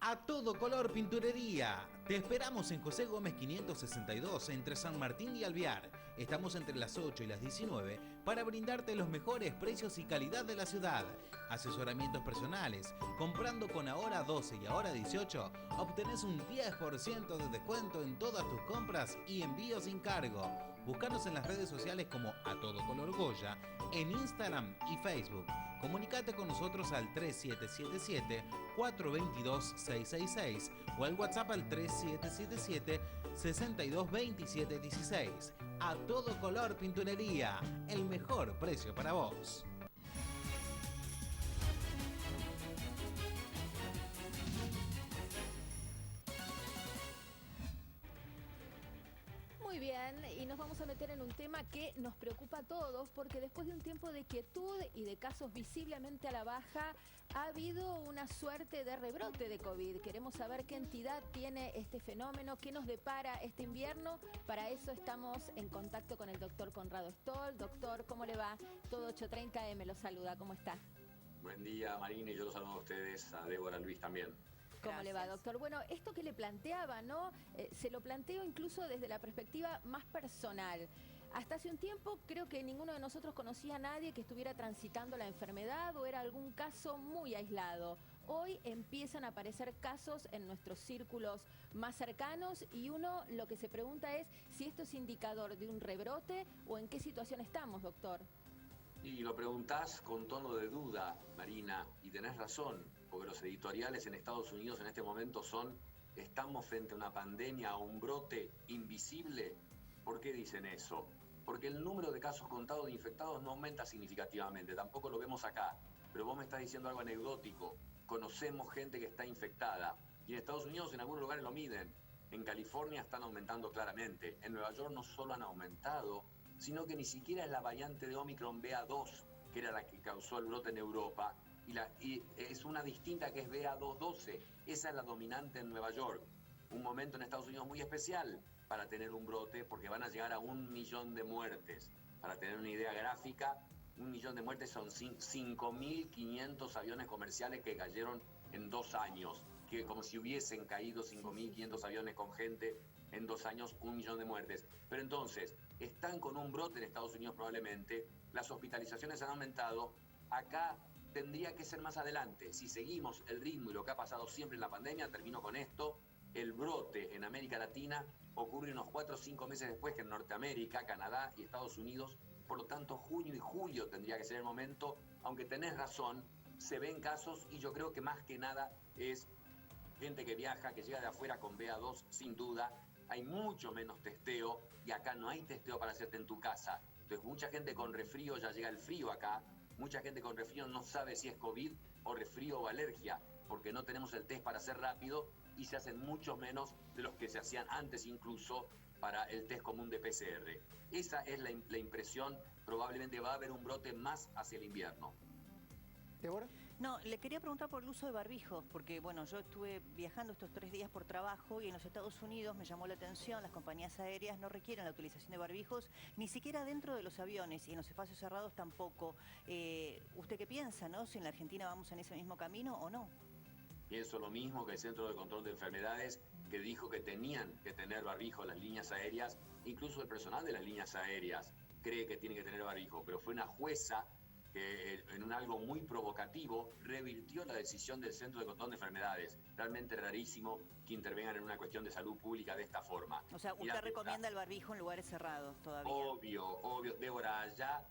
A todo color pinturería. Te esperamos en José Gómez 562 entre San Martín y Alvear. Estamos entre las 8 y las 19 para brindarte los mejores precios y calidad de la ciudad. Asesoramientos personales. Comprando con ahora 12 y ahora 18, obtenés un 10% de descuento en todas tus compras y envío sin cargo. Búscanos en las redes sociales como A Todo Color Goya, en Instagram y Facebook. Comunicate con nosotros al 3777-422-666 o al WhatsApp al 3777-622716. A Todo Color Pinturería, el mejor precio para vos. Muy bien, y nos vamos a meter en un tema que nos preocupa a todos, porque después de un tiempo de quietud y de casos visiblemente a la baja, ha habido una suerte de rebrote de COVID. Queremos saber qué entidad tiene este fenómeno, qué nos depara este invierno. Para eso estamos en contacto con el doctor Conrado Stoll. Doctor, ¿cómo le va? Todo 830M lo saluda, ¿cómo está? Buen día, Marina, y yo los saludo a ustedes, a Débora, Luis también. ¿Cómo le va, doctor? Bueno, esto que le planteaba, ¿no? Se lo planteo incluso desde la perspectiva más personal. Hasta hace un tiempo creo que ninguno de nosotros conocía a nadie que estuviera transitando la enfermedad o era algún caso muy aislado. Hoy empiezan a aparecer casos en nuestros círculos más cercanos y uno lo que se pregunta es si esto es indicador de un rebrote o en qué situación estamos, doctor. Y lo preguntás con tono de duda, Marina, y tenés razón, porque los editoriales en Estados Unidos en este momento son: estamos frente a una pandemia, a un brote invisible. ¿Por qué dicen eso? Porque el número de casos contados de infectados no aumenta significativamente, tampoco lo vemos acá. Pero vos me estás diciendo algo anecdótico. Conocemos gente que está infectada. Y en Estados Unidos en algunos lugares lo miden. En California están aumentando claramente. En Nueva York no solo han aumentado, sino que ni siquiera es la variante de Omicron BA2, que era la que causó el brote en Europa, y es una distinta que es BA212. Esa es la dominante en Nueva York. Un momento en Estados Unidos muy especial para tener un brote, porque van a llegar a 1 millón de muertes. Para tener una idea gráfica, 1 millón de muertes son 5.500 aviones comerciales que cayeron en 2 años, que como si hubiesen caído 5.500 aviones con gente en 2 años, 1 millón de muertes. Pero entonces, están con un brote en Estados Unidos probablemente, las hospitalizaciones han aumentado, acá tendría que ser más adelante. Si seguimos el ritmo y lo que ha pasado siempre en la pandemia, termino con esto, el brote en América Latina ocurre unos 4 o 5 meses después que en Norteamérica, Canadá y Estados Unidos. Por lo tanto, junio y julio tendría que ser el momento, aunque tenés razón, se ven casos y yo creo que más que nada es gente que viaja, que llega de afuera con BA2, sin duda. Hay mucho menos testeo y acá no hay testeo para hacerte en tu casa. Entonces mucha gente con resfrío, ya llega el frío acá, mucha gente con resfrío no sabe si es COVID o resfrío o alergia, porque no tenemos el test para hacer rápido y se hacen mucho menos de los que se hacían antes incluso para el test común de PCR. Esa es la impresión, probablemente va a haber un brote más hacia el invierno. ¿Débora? No, le quería preguntar por el uso de barbijos, porque bueno, yo estuve viajando estos 3 días por trabajo y en los Estados Unidos me llamó la atención, las compañías aéreas no requieren la utilización de barbijos, ni siquiera dentro de los aviones y en los espacios cerrados tampoco. ¿Usted qué piensa, no? Si en la Argentina vamos en ese mismo camino o no. Pienso lo mismo que el Centro de Control de Enfermedades, que dijo que tenían que tener barbijo las líneas aéreas, incluso el personal de las líneas aéreas cree que tiene que tener barbijo, pero fue una jueza que en un algo muy provocativo revirtió la decisión del Centro de Control de Enfermedades. Realmente rarísimo que intervengan en una cuestión de salud pública de esta forma. O sea, ¿usted recomienda el barbijo en lugares cerrados todavía? Obvio. Débora, allá,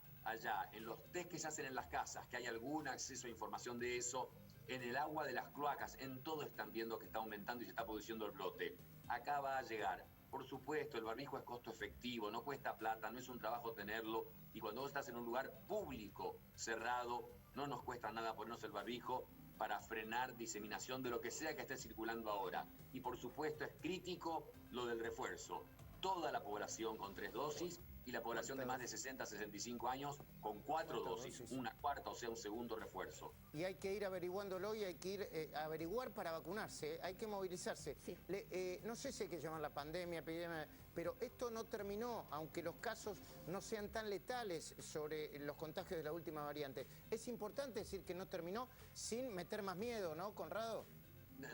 en los test que se hacen en las casas, que hay algún acceso a información de eso, en el agua de las cloacas, en todo están viendo que está aumentando y se está produciendo el brote. Acá va a llegar. Por supuesto, el barbijo es costo efectivo, no cuesta plata, no es un trabajo tenerlo. Y cuando vos estás en un lugar público, cerrado, no nos cuesta nada ponernos el barbijo para frenar diseminación de lo que sea que esté circulando ahora. Y por supuesto es crítico lo del refuerzo. Toda la población con 3 dosis y la población de más de 60 a 65 años con 4 dosis, una cuarta, o sea, un segundo refuerzo. Y hay que ir averiguándolo y hay que ir a averiguar para vacunarse, hay que movilizarse. Sí. No sé si hay que llamar la pandemia, epidemia, pero esto no terminó, aunque los casos no sean tan letales sobre los contagios de la última variante. Es importante decir que no terminó sin meter más miedo, ¿no, Conrado?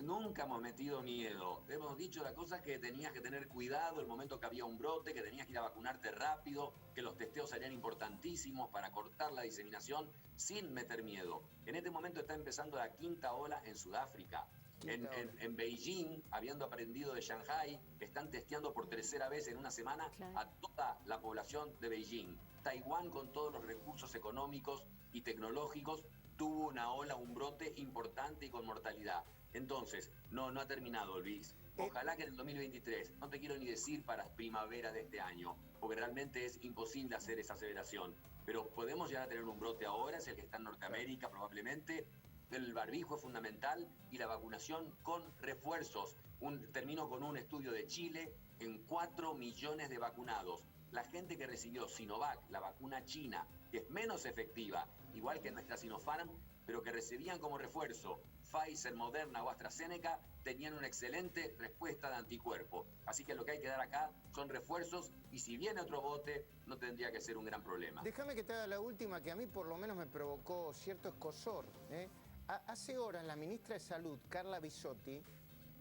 Nunca hemos metido miedo. Hemos dicho la cosa que tenías que tener cuidado el momento que había un brote, que tenías que ir a vacunarte rápido, que los testeos serían importantísimos para cortar la diseminación sin meter miedo. En este momento está empezando la 5ª ola en Sudáfrica. En Beijing, habiendo aprendido de Shanghai, están testeando por 3ª vez en una semana a toda la población de Beijing. Taiwán, con todos los recursos económicos y tecnológicos, tuvo una ola, un brote importante y con mortalidad. Entonces, no ha terminado, Luis. Ojalá que en el 2023, no te quiero ni decir para primavera de este año, porque realmente es imposible hacer esa aseveración, pero podemos llegar a tener un brote ahora, es el que está en Norteamérica probablemente. El barbijo es fundamental y la vacunación con refuerzos. Termino con un estudio de Chile en 4 millones de vacunados. La gente que recibió Sinovac, la vacuna china, que es menos efectiva, igual que nuestra Sinopharm, pero que recibían como refuerzo Pfizer, Moderna o AstraZeneca, tenían una excelente respuesta de anticuerpo. Así que lo que hay que dar acá son refuerzos y si viene otro bote, no tendría que ser un gran problema. Déjame que te haga la última, que a mí por lo menos me provocó cierto escozor. Hace horas la ministra de Salud, Carla Bisotti,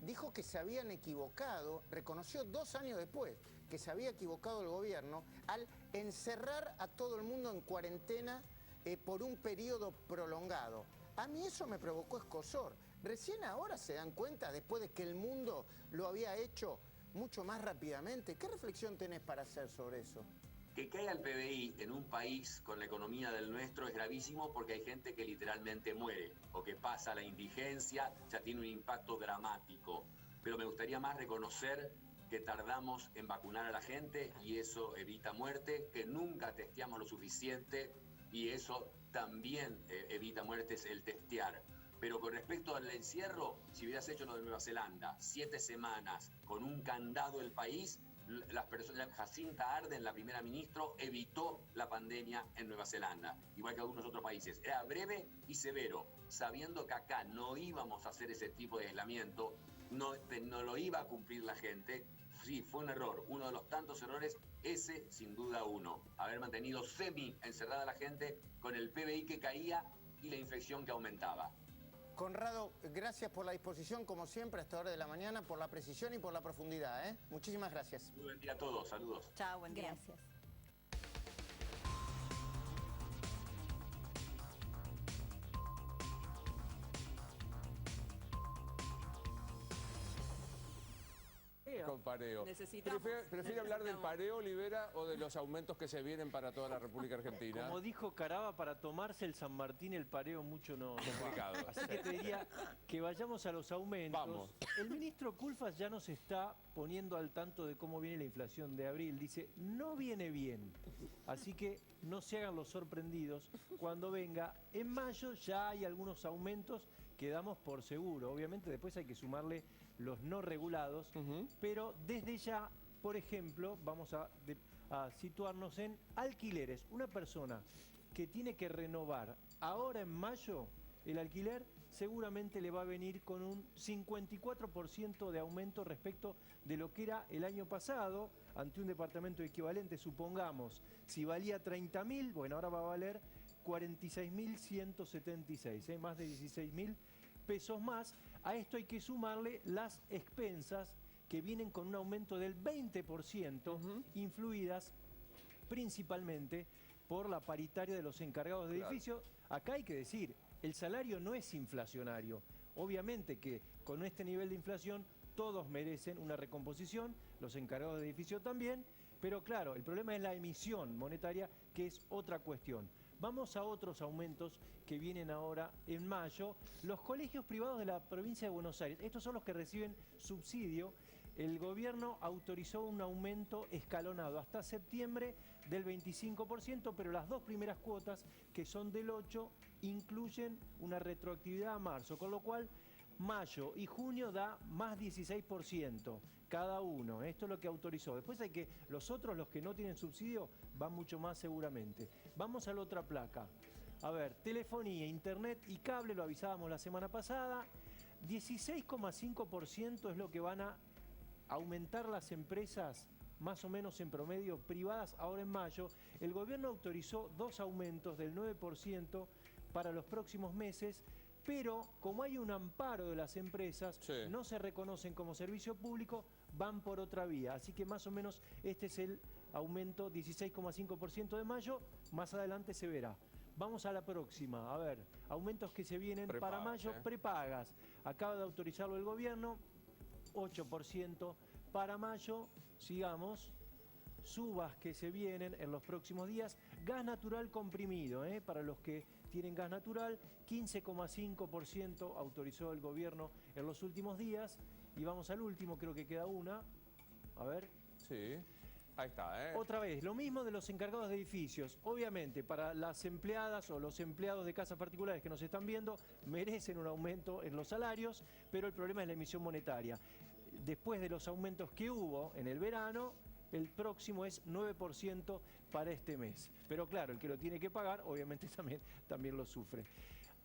dijo que se habían equivocado, reconoció 2 años después que se había equivocado el gobierno al encerrar a todo el mundo en cuarentena por un periodo prolongado. A mí eso me provocó escozor. Recién ahora se dan cuenta, después de que el mundo lo había hecho mucho más rápidamente. ¿Qué reflexión tenés para hacer sobre eso? Que caiga el PBI en un país con la economía del nuestro es gravísimo porque hay gente que literalmente muere o que pasa la indigencia, ya tiene un impacto dramático. Pero me gustaría más reconocer que tardamos en vacunar a la gente y eso evita muerte, que nunca testeamos lo suficiente y eso también evita muertes, el testear. Pero con respecto al encierro, si hubieras hecho lo de Nueva Zelanda, 7 semanas con un candado el país, las personas, Jacinta Ardern, la primera ministra, evitó la pandemia en Nueva Zelanda, igual que algunos otros países. Era breve y severo, sabiendo que acá no íbamos a hacer ese tipo de aislamiento, no lo iba a cumplir la gente. Sí, fue un error, uno de los tantos errores, ese sin duda uno. Haber mantenido encerrada a la gente con el PBI que caía y la infección que aumentaba. Conrado, gracias por la disposición, como siempre, a esta hora de la mañana, por la precisión y por la profundidad. Muchísimas gracias. Muy buen día a todos, saludos. Chao, buen día. Gracias. Con pareo. ¿Prefiere hablar del pareo, Olivera, o de los aumentos que se vienen para toda la República Argentina? Como dijo Caraba, para tomarse el San Martín el pareo mucho no complicado. Así que te diría que vayamos a los aumentos. Vamos. El ministro Culfas ya nos está poniendo al tanto de cómo viene la inflación de abril. Dice, no viene bien. Así que no se hagan los sorprendidos. Cuando venga, en mayo ya hay algunos aumentos que damos por seguro. Obviamente después hay que sumarle los no regulados, pero desde ya, por ejemplo, vamos a situarnos en alquileres. Una persona que tiene que renovar ahora en mayo el alquiler, seguramente le va a venir con un 54% de aumento respecto de lo que era el año pasado, ante un departamento equivalente, supongamos, si valía 30.000, bueno, ahora va a valer 46.176, más de 16.000 pesos más. A esto hay que sumarle las expensas que vienen con un aumento del 20%, influidas principalmente por la paritaria de los encargados de edificio. Acá hay que decir, el salario no es inflacionario. Obviamente que con este nivel de inflación todos merecen una recomposición, los encargados de edificio también, pero claro, el problema es la emisión monetaria, que es otra cuestión. Vamos a otros aumentos que vienen ahora en mayo. Los colegios privados de la provincia de Buenos Aires, estos son los que reciben subsidio. El gobierno autorizó un aumento escalonado hasta septiembre del 25%, pero las 2 primeras cuotas, que son del 8%, incluyen una retroactividad a marzo, con lo cual mayo y junio da más 16% cada uno. Esto es lo que autorizó. Después hay que, los otros, los que no tienen subsidio, van mucho más seguramente. Vamos a la otra placa. A ver, telefonía, internet y cable, lo avisábamos la semana pasada. 16,5% es lo que van a aumentar las empresas, más o menos en promedio, privadas ahora en mayo. El gobierno autorizó 2 aumentos del 9% para los próximos meses, pero como hay un amparo de las empresas, no se reconocen como servicio público, van por otra vía. Así que más o menos este es el aumento 16,5% de mayo, más adelante se verá. Vamos a la próxima, a ver, aumentos que se vienen para mayo, prepagas. Acaba de autorizarlo el gobierno, 8% para mayo, sigamos. Subas que se vienen en los próximos días. Gas natural comprimido, para los que tienen gas natural, 15,5% autorizó el gobierno en los últimos días. Y vamos al último, creo que queda una. A ver. Sí, ahí está. Otra vez, lo mismo de los encargados de edificios. Obviamente, para las empleadas o los empleados de casas particulares que nos están viendo, merecen un aumento en los salarios, pero el problema es la emisión monetaria. Después de los aumentos que hubo en el verano, el próximo es 9% para este mes. Pero claro, el que lo tiene que pagar, obviamente también lo sufre.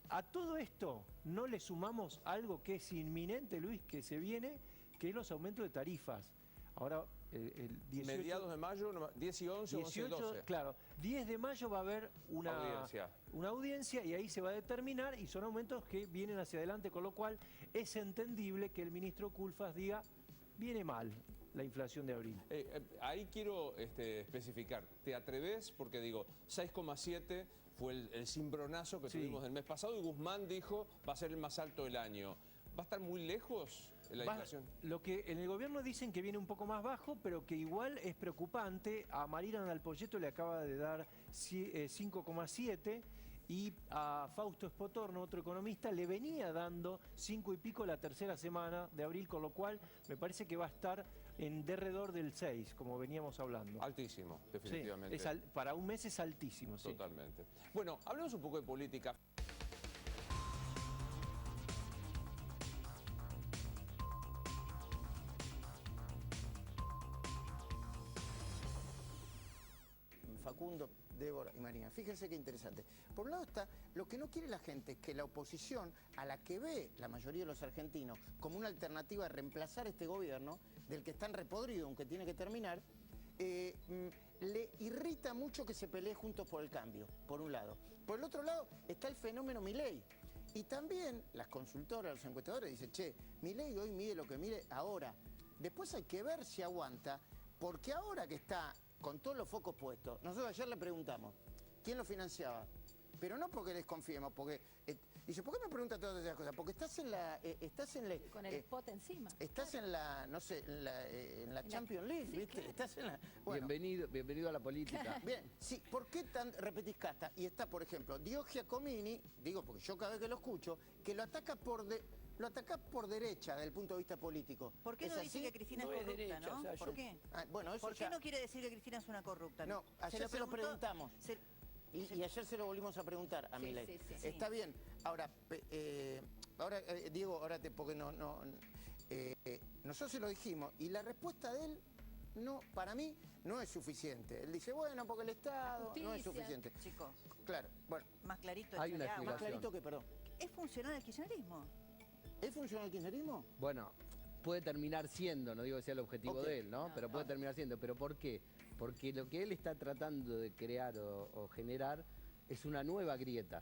A todo esto no le sumamos algo que es inminente, Luis, que se viene, que es los aumentos de tarifas. Ahora, el 18... Mediados de mayo, 10 y 11, 11 y 12. Claro, 10 de mayo va a haber una audiencia y ahí se va a determinar y son aumentos que vienen hacia adelante, con lo cual es entendible que el ministro Culfas diga, viene mal la inflación de abril. Ahí quiero especificar, ¿te atreves? Porque digo, 6,7 fue el cimbronazo que tuvimos el mes pasado y Guzmán dijo va a ser el más alto del año. ¿Va a estar muy lejos la inflación? Lo que en el gobierno dicen que viene un poco más bajo, pero que igual es preocupante. A Marina Nalpolleto le acaba de dar 5,7 y a Fausto Espotorno, otro economista, le venía dando 5 y pico la tercera semana de abril, con lo cual me parece que va a estar en derredor del 6, como veníamos hablando. Altísimo, definitivamente. Sí, para un mes es altísimo. Totalmente. Bueno, hablemos un poco de política. Facundo, Débora y Marina, fíjense qué interesante. Por un lado está, lo que no quiere la gente es que la oposición, a la que ve la mayoría de los argentinos como una alternativa a reemplazar este gobierno, del que están repodridos, aunque tiene que terminar, le irrita mucho que se pelee Juntos por el Cambio, por un lado. Por el otro lado está el fenómeno Milei. Y también las consultoras, los encuestadores dicen, che, Milei hoy mide lo que mide ahora. Después hay que ver si aguanta, porque ahora que está con todos los focos puestos, nosotros ayer le preguntamos, ¿quién lo financiaba? Pero no porque desconfiemos, porque... dice, ¿por qué me pregunta todas esas cosas? Porque estás en la... con el spot encima. Estás en la, no sé, en la Champions League, sí, ¿viste? Claro. Estás en la... Bueno, bienvenido a la política. Bien, sí, ¿por qué repetís casta? Y está, por ejemplo, Dio Giacomini, digo porque yo cada vez que lo escucho, que lo ataca por derecha desde el punto de vista político. ¿Por qué no dice que Cristina es corrupta, derecha, no? O sea, ¿Por qué? Bueno, eso ¿Por qué no quiere decir que Cristina es una corrupta? No, ayer se lo preguntamos. Y ayer se lo volvimos a preguntar a Milei. Sí. Está bien. Ahora, Diego, porque nosotros se lo dijimos y la respuesta de él, no, para mí, no es suficiente. Él dice, bueno, porque el Estado no es suficiente. Chicos. Claro, bueno. Más clarito. Hay una más clarito que, perdón. ¿Es funcional el kirchnerismo? ¿Es funcional el kirchnerismo? Bueno, puede terminar siendo, no digo que sea el objetivo de él, ¿no? Pero puede terminar siendo. ¿Pero por qué? Porque lo que él está tratando de crear o generar es una nueva grieta.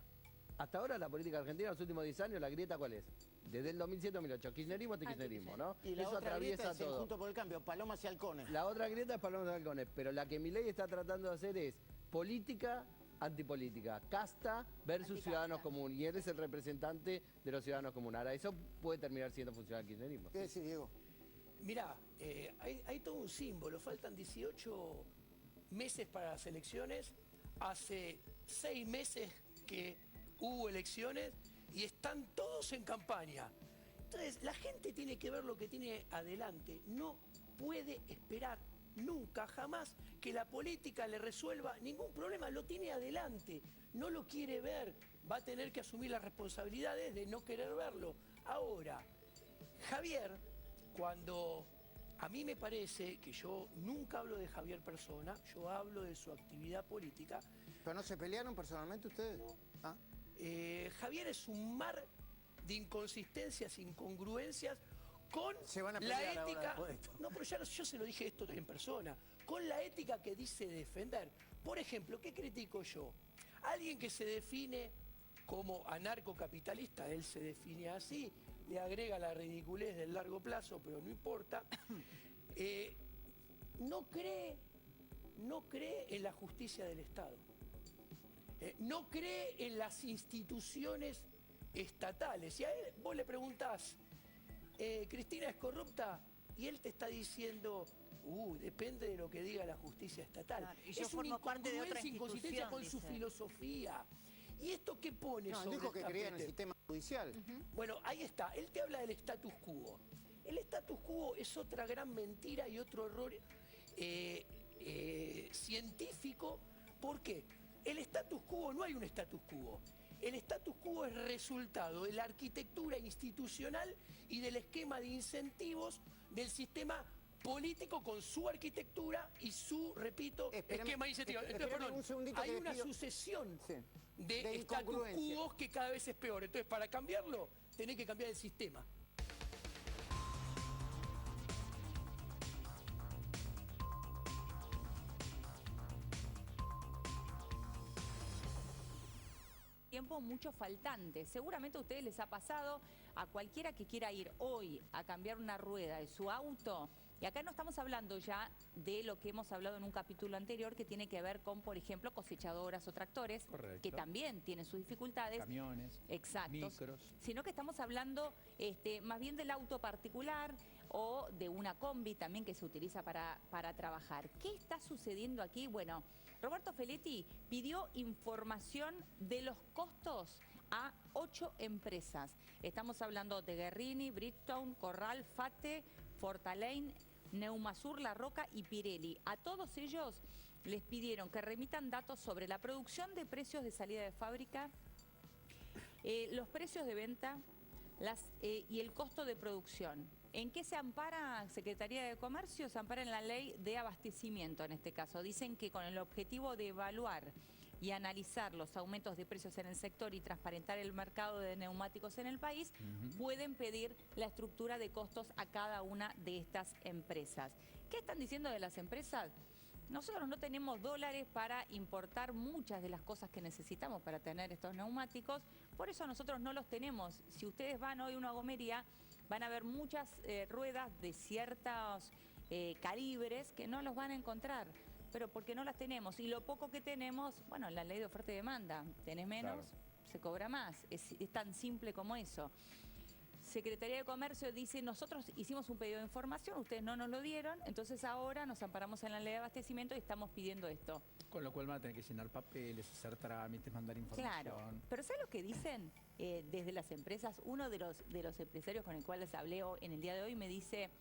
Hasta ahora la política argentina, en los últimos 10 años, ¿la grieta cuál es? Desde el 2007-2008, kirchnerismo hasta kirchnerismo, ¿no? Y la otra grieta es el Juntos por el Cambio, palomas y halcones. La otra grieta es palomas y halcones, pero la que Milei está tratando de hacer es política antipolítica, casta versus ciudadanos comunes, y él es el representante de los ciudadanos comunes. Ahora, eso puede terminar siendo funcional kirchnerismo. ¿Qué decís, Diego? Mirá, hay todo un símbolo, faltan 18 meses para las elecciones, hace 6 meses que hubo elecciones y están todos en campaña. Entonces, la gente tiene que ver lo que tiene adelante, no puede esperar nunca, jamás, que la política le resuelva ningún problema, lo tiene adelante, no lo quiere ver, va a tener que asumir las responsabilidades de no querer verlo. Ahora, Javier, cuando a mí me parece que yo nunca hablo de Javier persona, yo hablo de su actividad política. ¿Pero no se pelearon personalmente ustedes? No. Javier es un mar de inconsistencias, incongruencias, con la ética, no, pero yo se lo dije esto en persona, con la ética que dice defender. Por ejemplo, ¿qué critico yo? Alguien que se define como anarcocapitalista, él se define así, le agrega la ridiculez del largo plazo, pero no importa, no cree en la justicia del Estado, no cree en las instituciones estatales. Y a él vos le preguntás, ¿Cristina es corrupta? Y él te está diciendo, depende de lo que diga la justicia estatal. Claro, y yo es una formo parte de otra inconsistencia institución, con su dice. filosofía. ¿Y esto qué pone sobre dijo que el creía en el tapete? sistema judicial. Bueno, ahí está. Él te habla del status quo. El status quo es otra gran mentira y otro error científico. ¿Por qué? El status quo, no hay un status quo. El status quo es resultado de la arquitectura institucional y del esquema de incentivos del sistema político con su arquitectura y su, repito, esquema de incentivos. Entonces, perdón, hay una sucesión de status quo que cada vez es peor. Entonces, para cambiarlo, tenés que cambiar el sistema. Tiempo mucho faltante. Seguramente a ustedes les ha pasado, a cualquiera que quiera ir hoy a cambiar una rueda de su auto. Y acá no estamos hablando ya de lo que hemos hablado en un capítulo anterior que tiene que ver con, por ejemplo, cosechadoras o tractores, que también tienen sus dificultades. Camiones, exactos, micros. sino que estamos hablando más bien del auto particular o de una combi también que se utiliza para trabajar. ¿Qué está sucediendo aquí? Bueno, Roberto Feletti pidió información de los costos a 8 empresas. Estamos hablando de Guerrini, Bridgestone, Corral, Fate, Fortalane, Neumasur, La Roca y Pirelli. A todos ellos les pidieron que remitan datos sobre la producción de precios de salida de fábrica, los precios de venta y el costo de producción. ¿En qué se ampara Secretaría de Comercio? Se ampara en la ley de abastecimiento en este caso. Dicen que con el objetivo de evaluar y analizar los aumentos de precios en el sector y transparentar el mercado de neumáticos en el país, pueden pedir la estructura de costos a cada una de estas empresas. ¿Qué están diciendo de las empresas? Nosotros no tenemos dólares para importar muchas de las cosas que necesitamos para tener estos neumáticos, por eso nosotros no los tenemos. Si ustedes van hoy a una gomería, van a ver muchas ruedas de ciertos calibres que no los van a encontrar, pero porque no las tenemos. Y lo poco que tenemos, bueno, la ley de oferta y demanda, tenés menos, se cobra más. Es tan simple como eso. Secretaría de Comercio dice, nosotros hicimos un pedido de información, ustedes no nos lo dieron, entonces ahora nos amparamos en la ley de abastecimiento y estamos pidiendo esto. Con lo cual van a tener que llenar papeles, hacer trámites, mandar información. Claro, pero ¿sabes lo que dicen desde las empresas? Uno de los empresarios con el cual les hablé en el día de hoy me dice,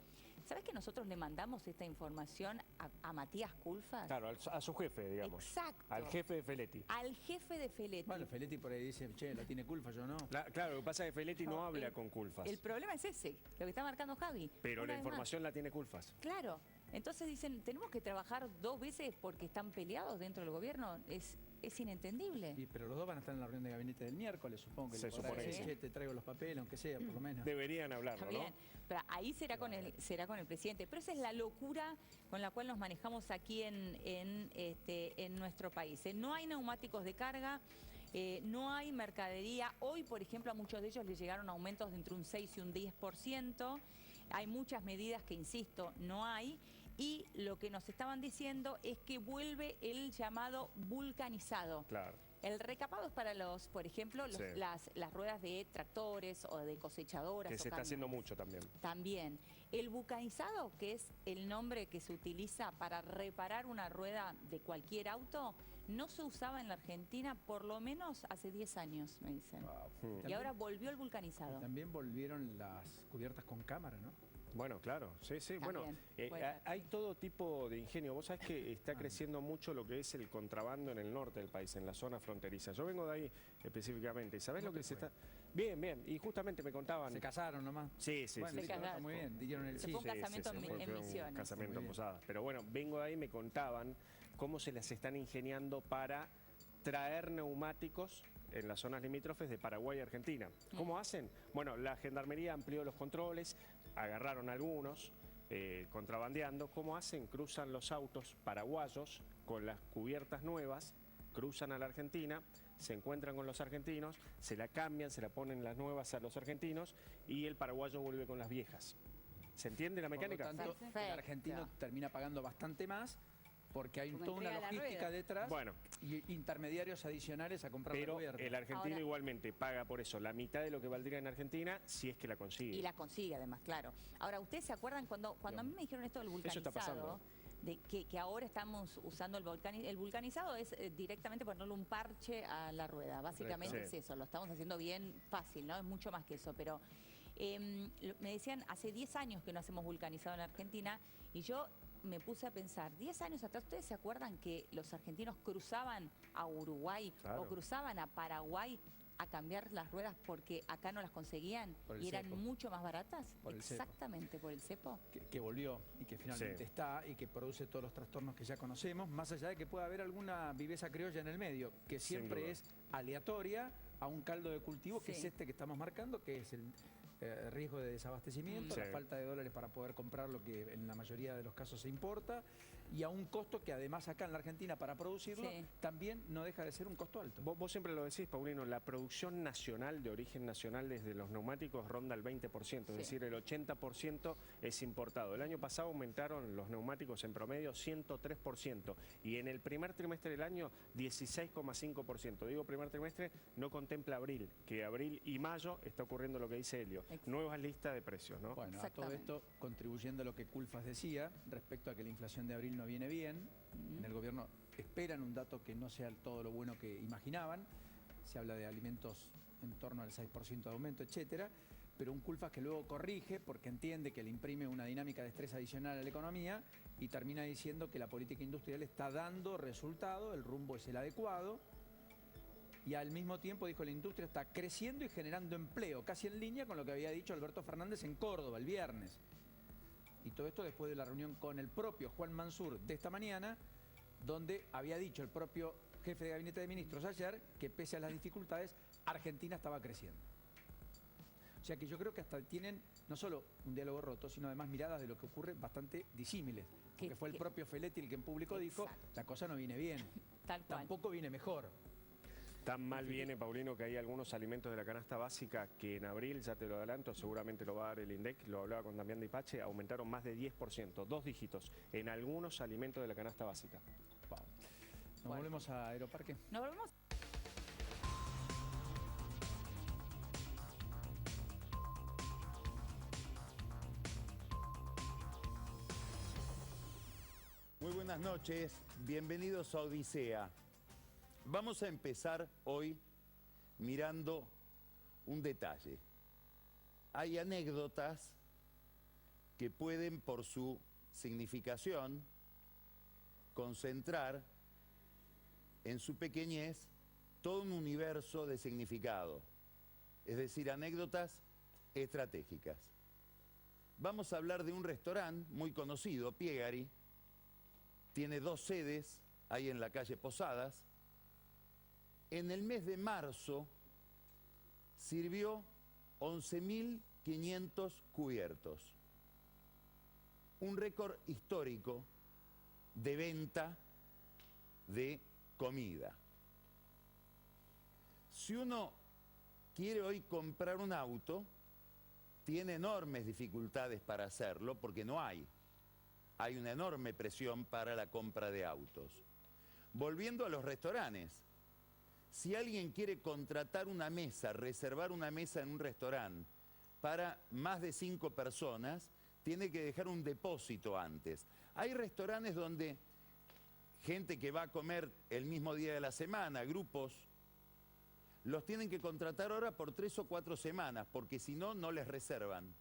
¿sabes que nosotros le mandamos esta información a Matías Culfas? Claro, a su jefe, digamos. Exacto. Al jefe de Feletti. Al jefe de Feletti. Bueno, Feletti por ahí dice, che, la tiene Culfas, yo no. Claro, lo que pasa es que Feletti no habla con Culfas. El problema es ese, lo que está marcando Javi. Pero la información la tiene Culfas. Claro. Entonces dicen, tenemos que trabajar 2 veces porque están peleados dentro del gobierno. Es inentendible. Pero los dos van a estar en la reunión de gabinete del miércoles, supongo que se supone que sí. Che, te traigo los papeles, aunque sea, por lo menos. Deberían hablarlo, Está bien, ¿no? pero ahí será con el presidente. Pero esa es la locura con la cual nos manejamos aquí en nuestro país. No hay neumáticos de carga, no hay mercadería. Hoy, por ejemplo, a muchos de ellos les llegaron aumentos de entre un 6 y un 10%. Hay muchas medidas que, insisto, no hay. Y lo que nos estaban diciendo es que vuelve el llamado vulcanizado. Claro. El recapado es para por ejemplo, las ruedas de tractores o de cosechadoras. Que se está haciendo mucho también. También. El vulcanizado, que es el nombre que se utiliza para reparar una rueda de cualquier auto, no se usaba en la Argentina por lo menos hace 10 años, me dicen. Y ahora volvió el vulcanizado. También volvieron las cubiertas con cámara, ¿no? Bueno, claro, sí. También, bueno, hay todo tipo de ingenio. Vos sabés que está creciendo mucho lo que es el contrabando en el norte del país, en la zona fronteriza. Yo vengo de ahí específicamente. ¿Sabés lo que se está...? Bien. Y justamente me contaban... ¿Se casaron nomás? Sí. Bueno, sí. Muy bien, dieron el sí. Fue un casamiento en Misiones. Un casamiento en Posadas. Pero bueno, vengo de ahí y me contaban cómo se las están ingeniando para traer neumáticos en las zonas limítrofes de Paraguay y Argentina. ¿Cómo hacen? Bueno, la Gendarmería amplió los controles, agarraron algunos, contrabandeando. ¿Cómo hacen? Cruzan los autos paraguayos con las cubiertas nuevas, cruzan a la Argentina, se encuentran con los argentinos, se la cambian, se la ponen las nuevas a los argentinos y el paraguayo vuelve con las viejas. ¿Se entiende la mecánica? Por lo tanto, el argentino termina pagando bastante más porque hay toda una logística detrás y intermediarios adicionales a comprar la cubierta. El argentino igualmente paga por eso la mitad de lo que valdría en Argentina si es que la consigue. Y la consigue además, claro. Ahora, ¿ustedes se acuerdan cuando a mí me dijeron esto del vulcanizado? Eso está pasando. De que ahora estamos usando el vulcanizado es directamente ponerle un parche a la rueda. Básicamente es eso, lo estamos haciendo bien fácil, ¿no? Es mucho más que eso, pero me decían, hace 10 años que no hacemos vulcanizado en Argentina y yo me puse a pensar, 10 años atrás, ¿ustedes se acuerdan que los argentinos cruzaban a Uruguay o cruzaban a Paraguay a cambiar las ruedas porque acá no las conseguían y eran mucho más baratas? Exactamente, por el cepo. Que volvió y que finalmente está y que produce todos los trastornos que ya conocemos, más allá de que pueda haber alguna viveza criolla en el medio, que siempre es aleatoria a un caldo de cultivo, que es este que estamos marcando, que es el riesgo de desabastecimiento, la falta de dólares para poder comprar lo que en la mayoría de los casos se importa, y a un costo que además acá en la Argentina para producirlo también no deja de ser un costo alto. Vos siempre lo decís, Paulino, la producción nacional, de origen nacional desde los neumáticos ronda el 20%, es decir, el 80% es importado. El año pasado aumentaron los neumáticos en promedio 103% y en el primer trimestre del año 16,5%. Digo primer trimestre, no contempla abril, que abril y mayo está ocurriendo lo que dice Helio. Nuevas listas de precios, ¿no? Bueno, a todo esto contribuyendo a lo que Culfas decía respecto a que la inflación de abril no viene bien. En el gobierno esperan un dato que no sea todo lo bueno que imaginaban. Se habla de alimentos en torno al 6% de aumento, etcétera. Pero un Culfas que luego corrige porque entiende que le imprime una dinámica de estrés adicional a la economía y termina diciendo que la política industrial está dando resultado, el rumbo es el adecuado. Y al mismo tiempo, dijo, la industria está creciendo y generando empleo, casi en línea con lo que había dicho Alberto Fernández en Córdoba el viernes. Y todo esto después de la reunión con el propio Juan Mansur de esta mañana, donde había dicho el propio jefe de gabinete de ministros ayer que pese a las dificultades, Argentina estaba creciendo. O sea que yo creo que hasta tienen no solo un diálogo roto, sino además miradas de lo que ocurre bastante disímiles. Porque fue el propio Feletti el que en público dijo, la cosa no viene bien, tampoco viene mejor. Tan mal viene, Paulino, que hay algunos alimentos de la canasta básica que en abril, ya te lo adelanto, seguramente lo va a dar el INDEC, lo hablaba con Damián Dipache, aumentaron más de 10%, 2 dígitos, en algunos alimentos de la canasta básica. Wow. ¿Nos volvemos a Aeroparque? ¿Nos volvemos? Muy buenas noches, bienvenidos a Odisea. Vamos a empezar hoy mirando un detalle. Hay anécdotas que pueden, por su significación, concentrar en su pequeñez todo un universo de significado, es decir, anécdotas estratégicas. Vamos a hablar de un restaurante muy conocido, Piegari, tiene 2 sedes, ahí en la calle Posadas. En el mes de marzo sirvió 11.500 cubiertos. Un récord histórico de venta de comida. Si uno quiere hoy comprar un auto, tiene enormes dificultades para hacerlo porque no hay. Hay una enorme presión para la compra de autos. Volviendo a los restaurantes, si alguien quiere contratar una mesa, reservar una mesa en un restaurante para más de 5 personas, tiene que dejar un depósito antes. Hay restaurantes donde gente que va a comer el mismo día de la semana, grupos, los tienen que contratar ahora por 3 o 4 semanas, porque si no, no les reservan.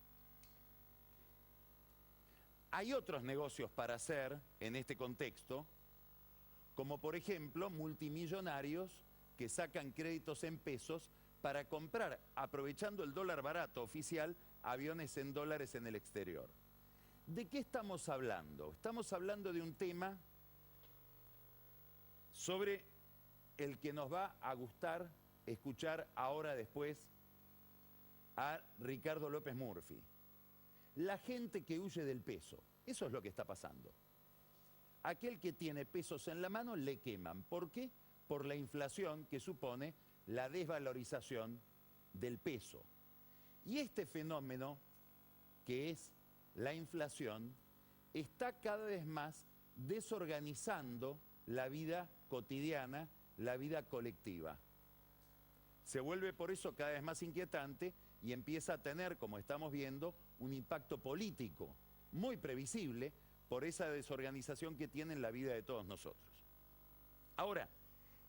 Hay otros negocios para hacer en este contexto, como por ejemplo multimillonarios que sacan créditos en pesos para comprar, aprovechando el dólar barato oficial, aviones en dólares en el exterior. ¿De qué estamos hablando? Estamos hablando de un tema sobre el que nos va a gustar escuchar ahora después a Ricardo López Murphy. La gente que huye del peso, eso es lo que está pasando. Aquel que tiene pesos en la mano le queman. ¿Por qué? por la inflación que supone la desvalorización del peso. Y este fenómeno, que es la inflación, está cada vez más desorganizando la vida cotidiana, la vida colectiva. Se vuelve por eso cada vez más inquietante y empieza a tener, como estamos viendo, un impacto político muy previsible por esa desorganización que tiene en la vida de todos nosotros. Ahora,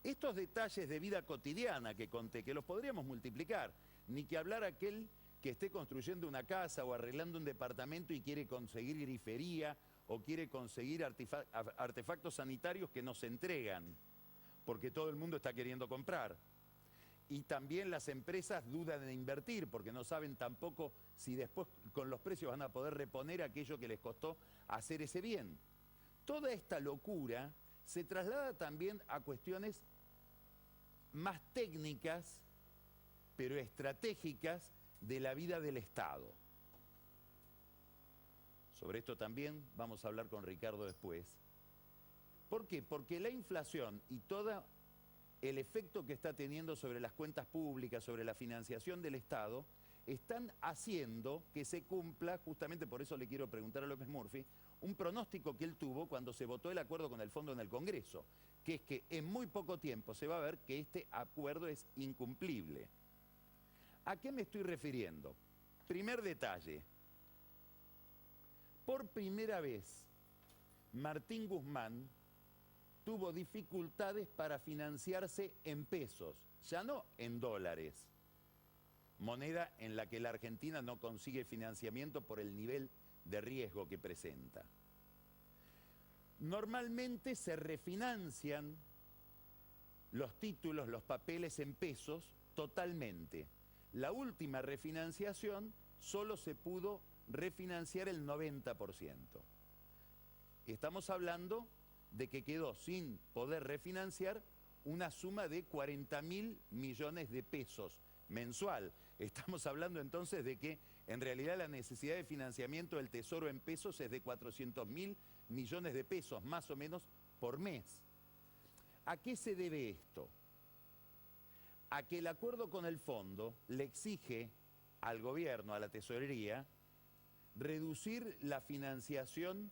estos detalles de vida cotidiana que conté, que los podríamos multiplicar, ni que hablar aquel que esté construyendo una casa o arreglando un departamento y quiere conseguir grifería o quiere conseguir artefactos sanitarios que no se entregan, porque todo el mundo está queriendo comprar. Y también las empresas dudan en invertir porque no saben tampoco si después con los precios van a poder reponer aquello que les costó hacer ese bien. Toda esta locura se traslada también a cuestiones más técnicas, pero estratégicas de la vida del Estado. Sobre esto también vamos a hablar con Ricardo después. ¿Por qué? Porque la inflación y todo el efecto que está teniendo sobre las cuentas públicas, sobre la financiación del Estado, están haciendo que se cumpla, justamente por eso le quiero preguntar a López Murphy, un pronóstico que él tuvo cuando se votó el acuerdo con el fondo en el Congreso, que es que en muy poco tiempo se va a ver que este acuerdo es incumplible. ¿A qué me estoy refiriendo? Primer detalle. Por primera vez, Martín Guzmán tuvo dificultades para financiarse en pesos, ya no en dólares, moneda en la que la Argentina no consigue financiamiento por el nivel de riesgo que presenta. Normalmente se refinancian los títulos, los papeles en pesos totalmente. La última refinanciación solo se pudo refinanciar el 90%. Estamos hablando de que quedó sin poder refinanciar una suma de 40.000 millones de pesos mensual. Estamos hablando entonces de que en realidad la necesidad de financiamiento del Tesoro en pesos es de 400.000 millones de pesos, más o menos por mes. ¿A qué se debe esto? A que el acuerdo con el fondo le exige al gobierno, a la tesorería, reducir la financiación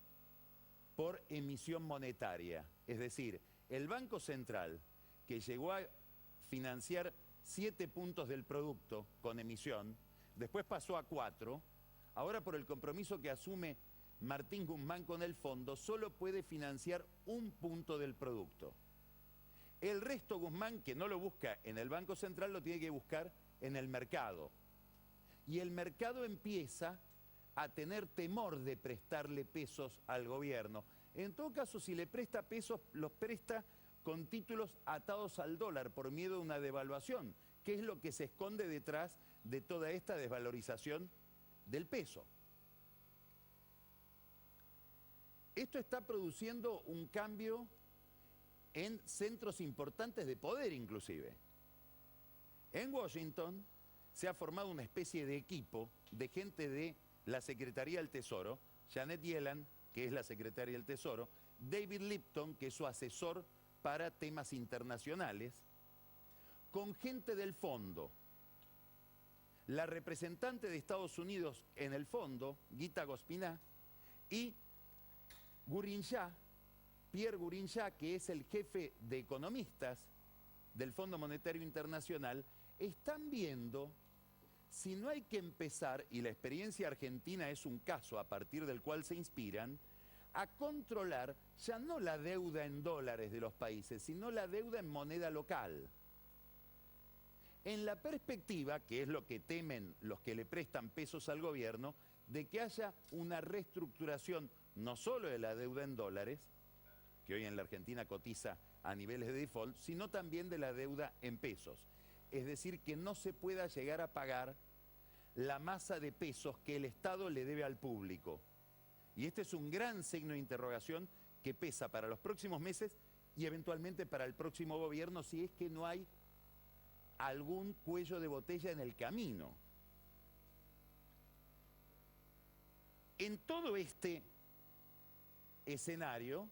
por emisión monetaria. Es decir, el Banco Central, que llegó a financiar 7 puntos del producto con emisión, después pasó a 4, ahora por el compromiso que asume Martín Guzmán con el fondo, solo puede financiar 1 punto del producto. El resto Guzmán, que no lo busca en el Banco Central, lo tiene que buscar en el mercado. Y el mercado empieza a tener temor de prestarle pesos al gobierno. En todo caso, si le presta pesos, los presta con títulos atados al dólar por miedo a una devaluación, que es lo que se esconde detrás de toda esta desvalorización del peso. Esto está produciendo un cambio en centros importantes de poder inclusive. En Washington se ha formado una especie de equipo de gente de la Secretaría del Tesoro, Janet Yellen, que es la Secretaria del Tesoro, David Lipton, que es su asesor para temas internacionales, con gente del fondo. La representante de Estados Unidos en el fondo, Gita Gospiná, y Gurinshaw, Pierre Gurinshaw, que es el jefe de economistas del Fondo Monetario Internacional, están viendo si no hay que empezar, y la experiencia argentina es un caso a partir del cual se inspiran, a controlar ya no la deuda en dólares de los países, sino la deuda en moneda local. En la perspectiva, que es lo que temen los que le prestan pesos al gobierno, de que haya una reestructuración no solo de la deuda en dólares, que hoy en la Argentina cotiza a niveles de default, sino también de la deuda en pesos. Es decir, que no se pueda llegar a pagar la masa de pesos que el Estado le debe al público. Y este es un gran signo de interrogación que pesa para los próximos meses y eventualmente para el próximo gobierno si es que no hay algún cuello de botella en el camino. En todo este escenario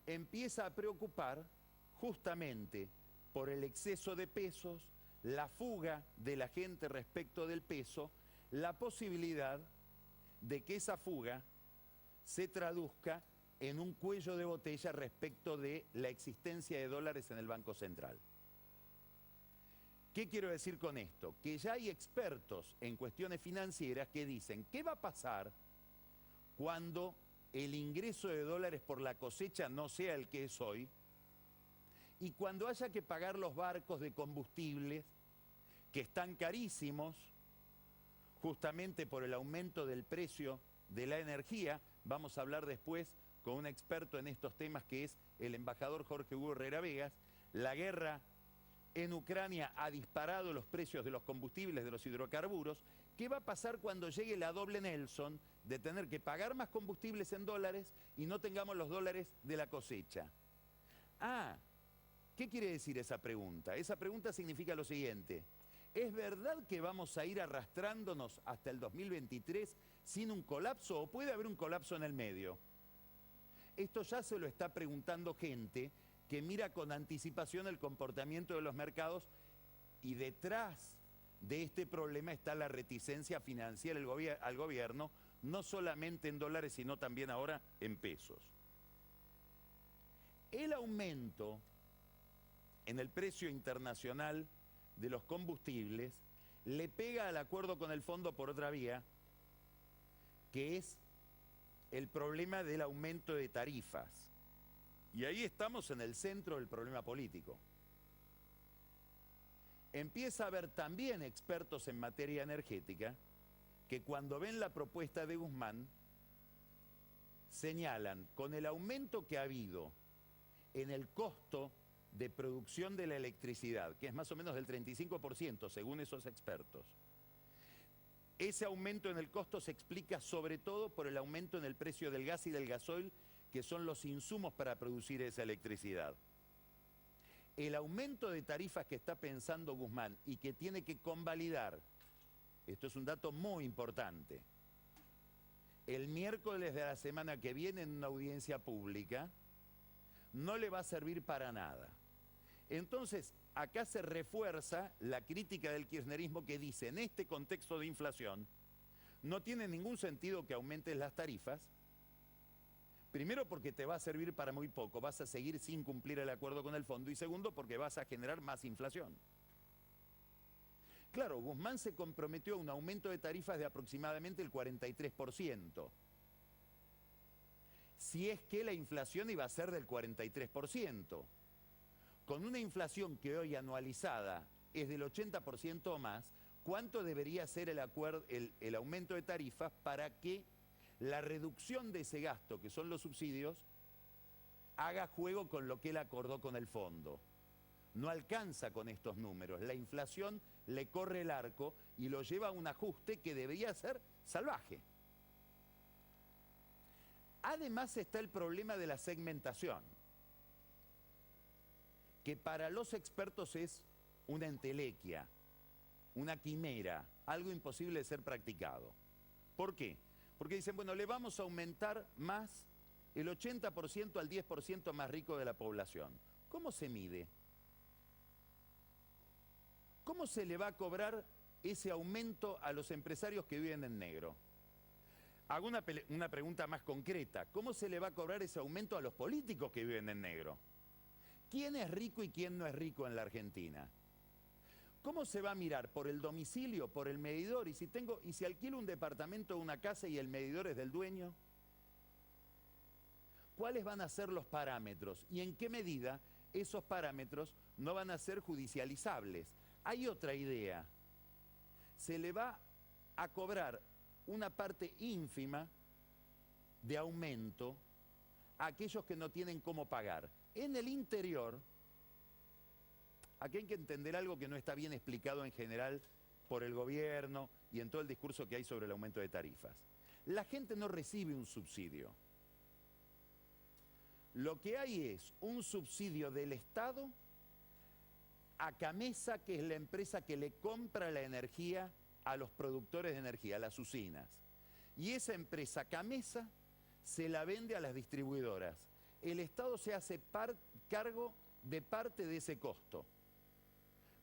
empieza a preocupar justamente por el exceso de pesos, la fuga de la gente respecto del peso, la posibilidad de que esa fuga se traduzca en un cuello de botella respecto de la existencia de dólares en el Banco Central. ¿Qué quiero decir con esto? Que ya hay expertos en cuestiones financieras que dicen, ¿qué va a pasar cuando el ingreso de dólares por la cosecha no sea el que es hoy? Y cuando haya que pagar los barcos de combustibles, que están carísimos, justamente por el aumento del precio de la energía. Vamos a hablar después con un experto en estos temas que es el embajador Jorge Hugo Herrera Vegas. La guerra en Ucrania ha disparado los precios de los combustibles, de los hidrocarburos. ¿Qué va a pasar cuando llegue la doble Nelson de tener que pagar más combustibles en dólares y no tengamos los dólares de la cosecha? ¿Qué quiere decir esa pregunta? Esa pregunta significa lo siguiente: ¿es verdad que vamos a ir arrastrándonos hasta el 2023 sin un colapso o puede haber un colapso en el medio? Esto ya se lo está preguntando gente que mira con anticipación el comportamiento de los mercados, y detrás de este problema está la reticencia financiera al gobierno, no solamente en dólares, sino también ahora en pesos. El aumento en el precio internacional de los combustibles le pega al acuerdo con el fondo por otra vía, que es el problema del aumento de tarifas. Y ahí estamos en el centro del problema político. Empieza a haber también expertos en materia energética que cuando ven la propuesta de Guzmán señalan, con el aumento que ha habido en el costo de producción de la electricidad, que es más o menos del 35% según esos expertos, ese aumento en el costo se explica sobre todo por el aumento en el precio del gas y del gasoil, que son los insumos para producir esa electricidad. El aumento de tarifas que está pensando Guzmán y que tiene que convalidar, esto es un dato muy importante, el miércoles de la semana que viene en una audiencia pública, no le va a servir para nada. Entonces, acá se refuerza la crítica del kirchnerismo que dice, en este contexto de inflación, no tiene ningún sentido que aumentes las tarifas, primero porque te va a servir para muy poco, vas a seguir sin cumplir el acuerdo con el fondo, y segundo porque vas a generar más inflación. Claro, Guzmán se comprometió a un aumento de tarifas de aproximadamente el 43%. Si es que la inflación iba a ser del 43%. Con una inflación que hoy anualizada es del 80% o más, ¿cuánto debería ser el aumento de tarifas para que la reducción de ese gasto, que son los subsidios, haga juego con lo que él acordó con el fondo? No alcanza con estos números. La inflación le corre el arco y lo lleva a un ajuste que debería ser salvaje. Además está el problema de la segmentación, que para los expertos es una entelequia, una quimera, algo imposible de ser practicado. ¿Por qué? Porque dicen, bueno, le vamos a aumentar más el 80% al 10% más rico de la población. ¿Cómo se mide? ¿Cómo se le va a cobrar ese aumento a los empresarios que viven en negro? Hago una pregunta más concreta. ¿Cómo se le va a cobrar ese aumento a los políticos que viven en negro? ¿Quién es rico y quién no es rico en la Argentina? ¿Cómo se va a mirar? ¿Por el domicilio, por el medidor? ¿Y si alquilo un departamento o una casa y el medidor es del dueño? ¿Cuáles van a ser los parámetros? ¿Y en qué medida esos parámetros no van a ser judicializables? Hay otra idea. Se le va a cobrar una parte ínfima de aumento a aquellos que no tienen cómo pagar. En el interior, aquí hay que entender algo que no está bien explicado en general por el gobierno y en todo el discurso que hay sobre el aumento de tarifas. La gente no recibe un subsidio. Lo que hay es un subsidio del Estado a Camesa, que es la empresa que le compra la energía a los productores de energía, a las usinas. Y esa empresa Camesa se la vende a las distribuidoras. El Estado se hace cargo de parte de ese costo,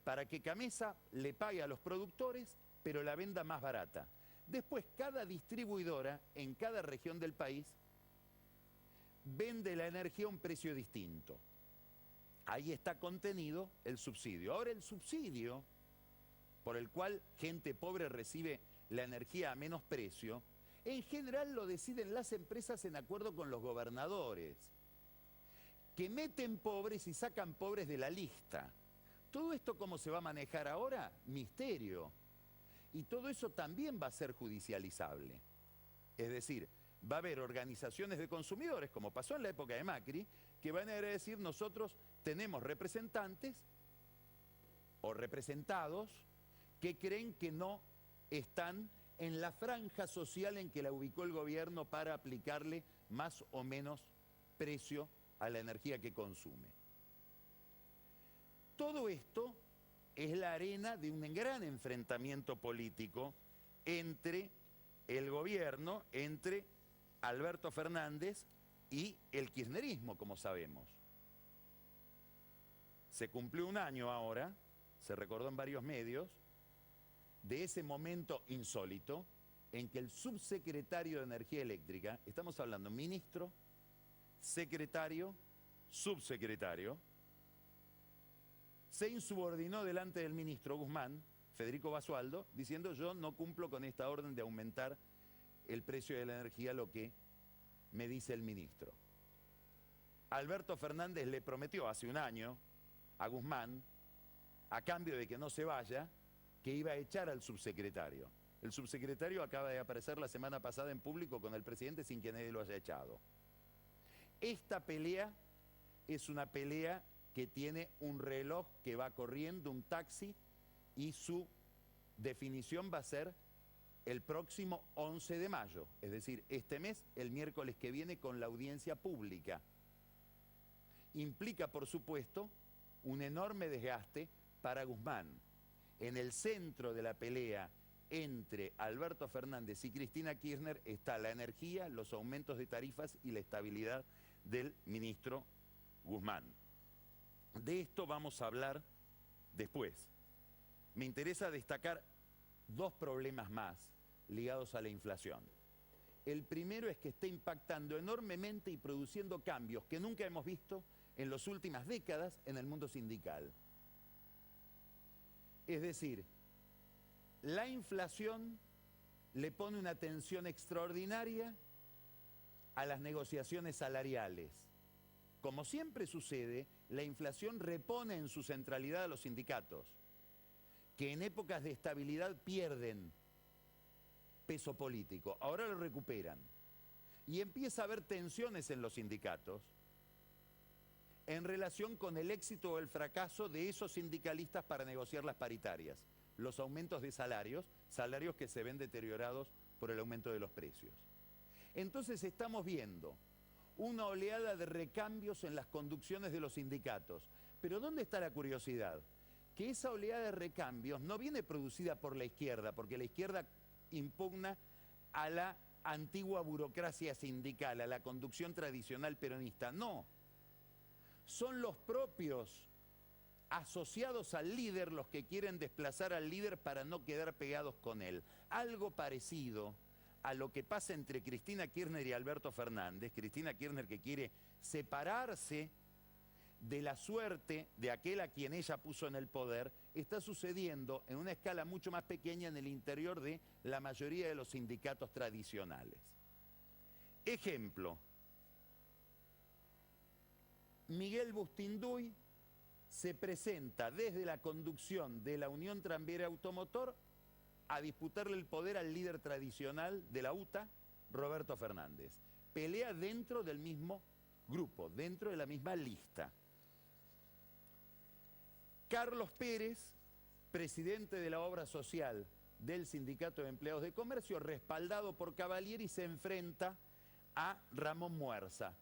para que Camesa le pague a los productores, pero la venda más barata. Después, cada distribuidora en cada región del país vende la energía a un precio distinto. Ahí está contenido el subsidio. Ahora, el subsidio por el cual gente pobre recibe la energía a menos precio, en general lo deciden las empresas en acuerdo con los gobernadores, que meten pobres y sacan pobres de la lista. ¿Todo esto cómo se va a manejar ahora? Misterio. Y todo eso también va a ser judicializable. Es decir, va a haber organizaciones de consumidores, como pasó en la época de Macri, que van a decir: nosotros tenemos representantes o representados que creen que no están en la franja social en que la ubicó el gobierno para aplicarle más o menos precio a la energía que consume. Todo esto es la arena de un gran enfrentamiento político entre el gobierno, entre Alberto Fernández y el kirchnerismo, como sabemos. Se cumplió un año ahora, se recordó en varios medios, de ese momento insólito en que el subsecretario de Energía Eléctrica, estamos hablando ministro, secretario, subsecretario, se insubordinó delante del ministro Guzmán, Federico Basualdo, diciendo: yo no cumplo con esta orden de aumentar el precio de la energía, lo que me dice el ministro. Alberto Fernández le prometió hace un año a Guzmán, a cambio de que no se vaya, que iba a echar al subsecretario. El subsecretario acaba de aparecer la semana pasada en público con el presidente sin que nadie lo haya echado. Esta pelea es una pelea que tiene un reloj que va corriendo, un taxi, y su definición va a ser el próximo 11 de mayo, es decir, este mes, el miércoles que viene, con la audiencia pública. Implica, por supuesto, un enorme desgaste para Guzmán. En el centro de la pelea entre Alberto Fernández y Cristina Kirchner está la energía, los aumentos de tarifas y la estabilidad del ministro Guzmán. De esto vamos a hablar después. Me interesa destacar dos problemas más ligados a la inflación. El primero es que está impactando enormemente y produciendo cambios que nunca hemos visto en las últimas décadas en el mundo sindical. Es decir, la inflación le pone una tensión extraordinaria a las negociaciones salariales. Como siempre sucede, la inflación repone en su centralidad a los sindicatos, que en épocas de estabilidad pierden peso político, ahora lo recuperan. Y empieza a haber tensiones en los sindicatos en relación con el éxito o el fracaso de esos sindicalistas para negociar las paritarias, los aumentos de salarios que se ven deteriorados por el aumento de los precios. Entonces estamos viendo una oleada de recambios en las conducciones de los sindicatos. Pero ¿dónde está la curiosidad? Que esa oleada de recambios no viene producida por la izquierda, porque la izquierda impugna a la antigua burocracia sindical, a la conducción tradicional peronista. No. Son los propios asociados al líder los que quieren desplazar al líder para no quedar pegados con él. Algo parecido a lo que pasa entre Cristina Kirchner y Alberto Fernández. Cristina Kirchner, que quiere separarse de la suerte de aquel a quien ella puso en el poder, está sucediendo en una escala mucho más pequeña en el interior de la mayoría de los sindicatos tradicionales. Ejemplo: Miguel Bustinduy se presenta desde la conducción de la Unión Tranviaria Automotor a disputarle el poder al líder tradicional de la UTA, Roberto Fernández. Pelea dentro del mismo grupo, dentro de la misma lista. Carlos Pérez, presidente de la obra social del Sindicato de Empleados de Comercio, respaldado por Cavalieri, se enfrenta a Ramón Muerza.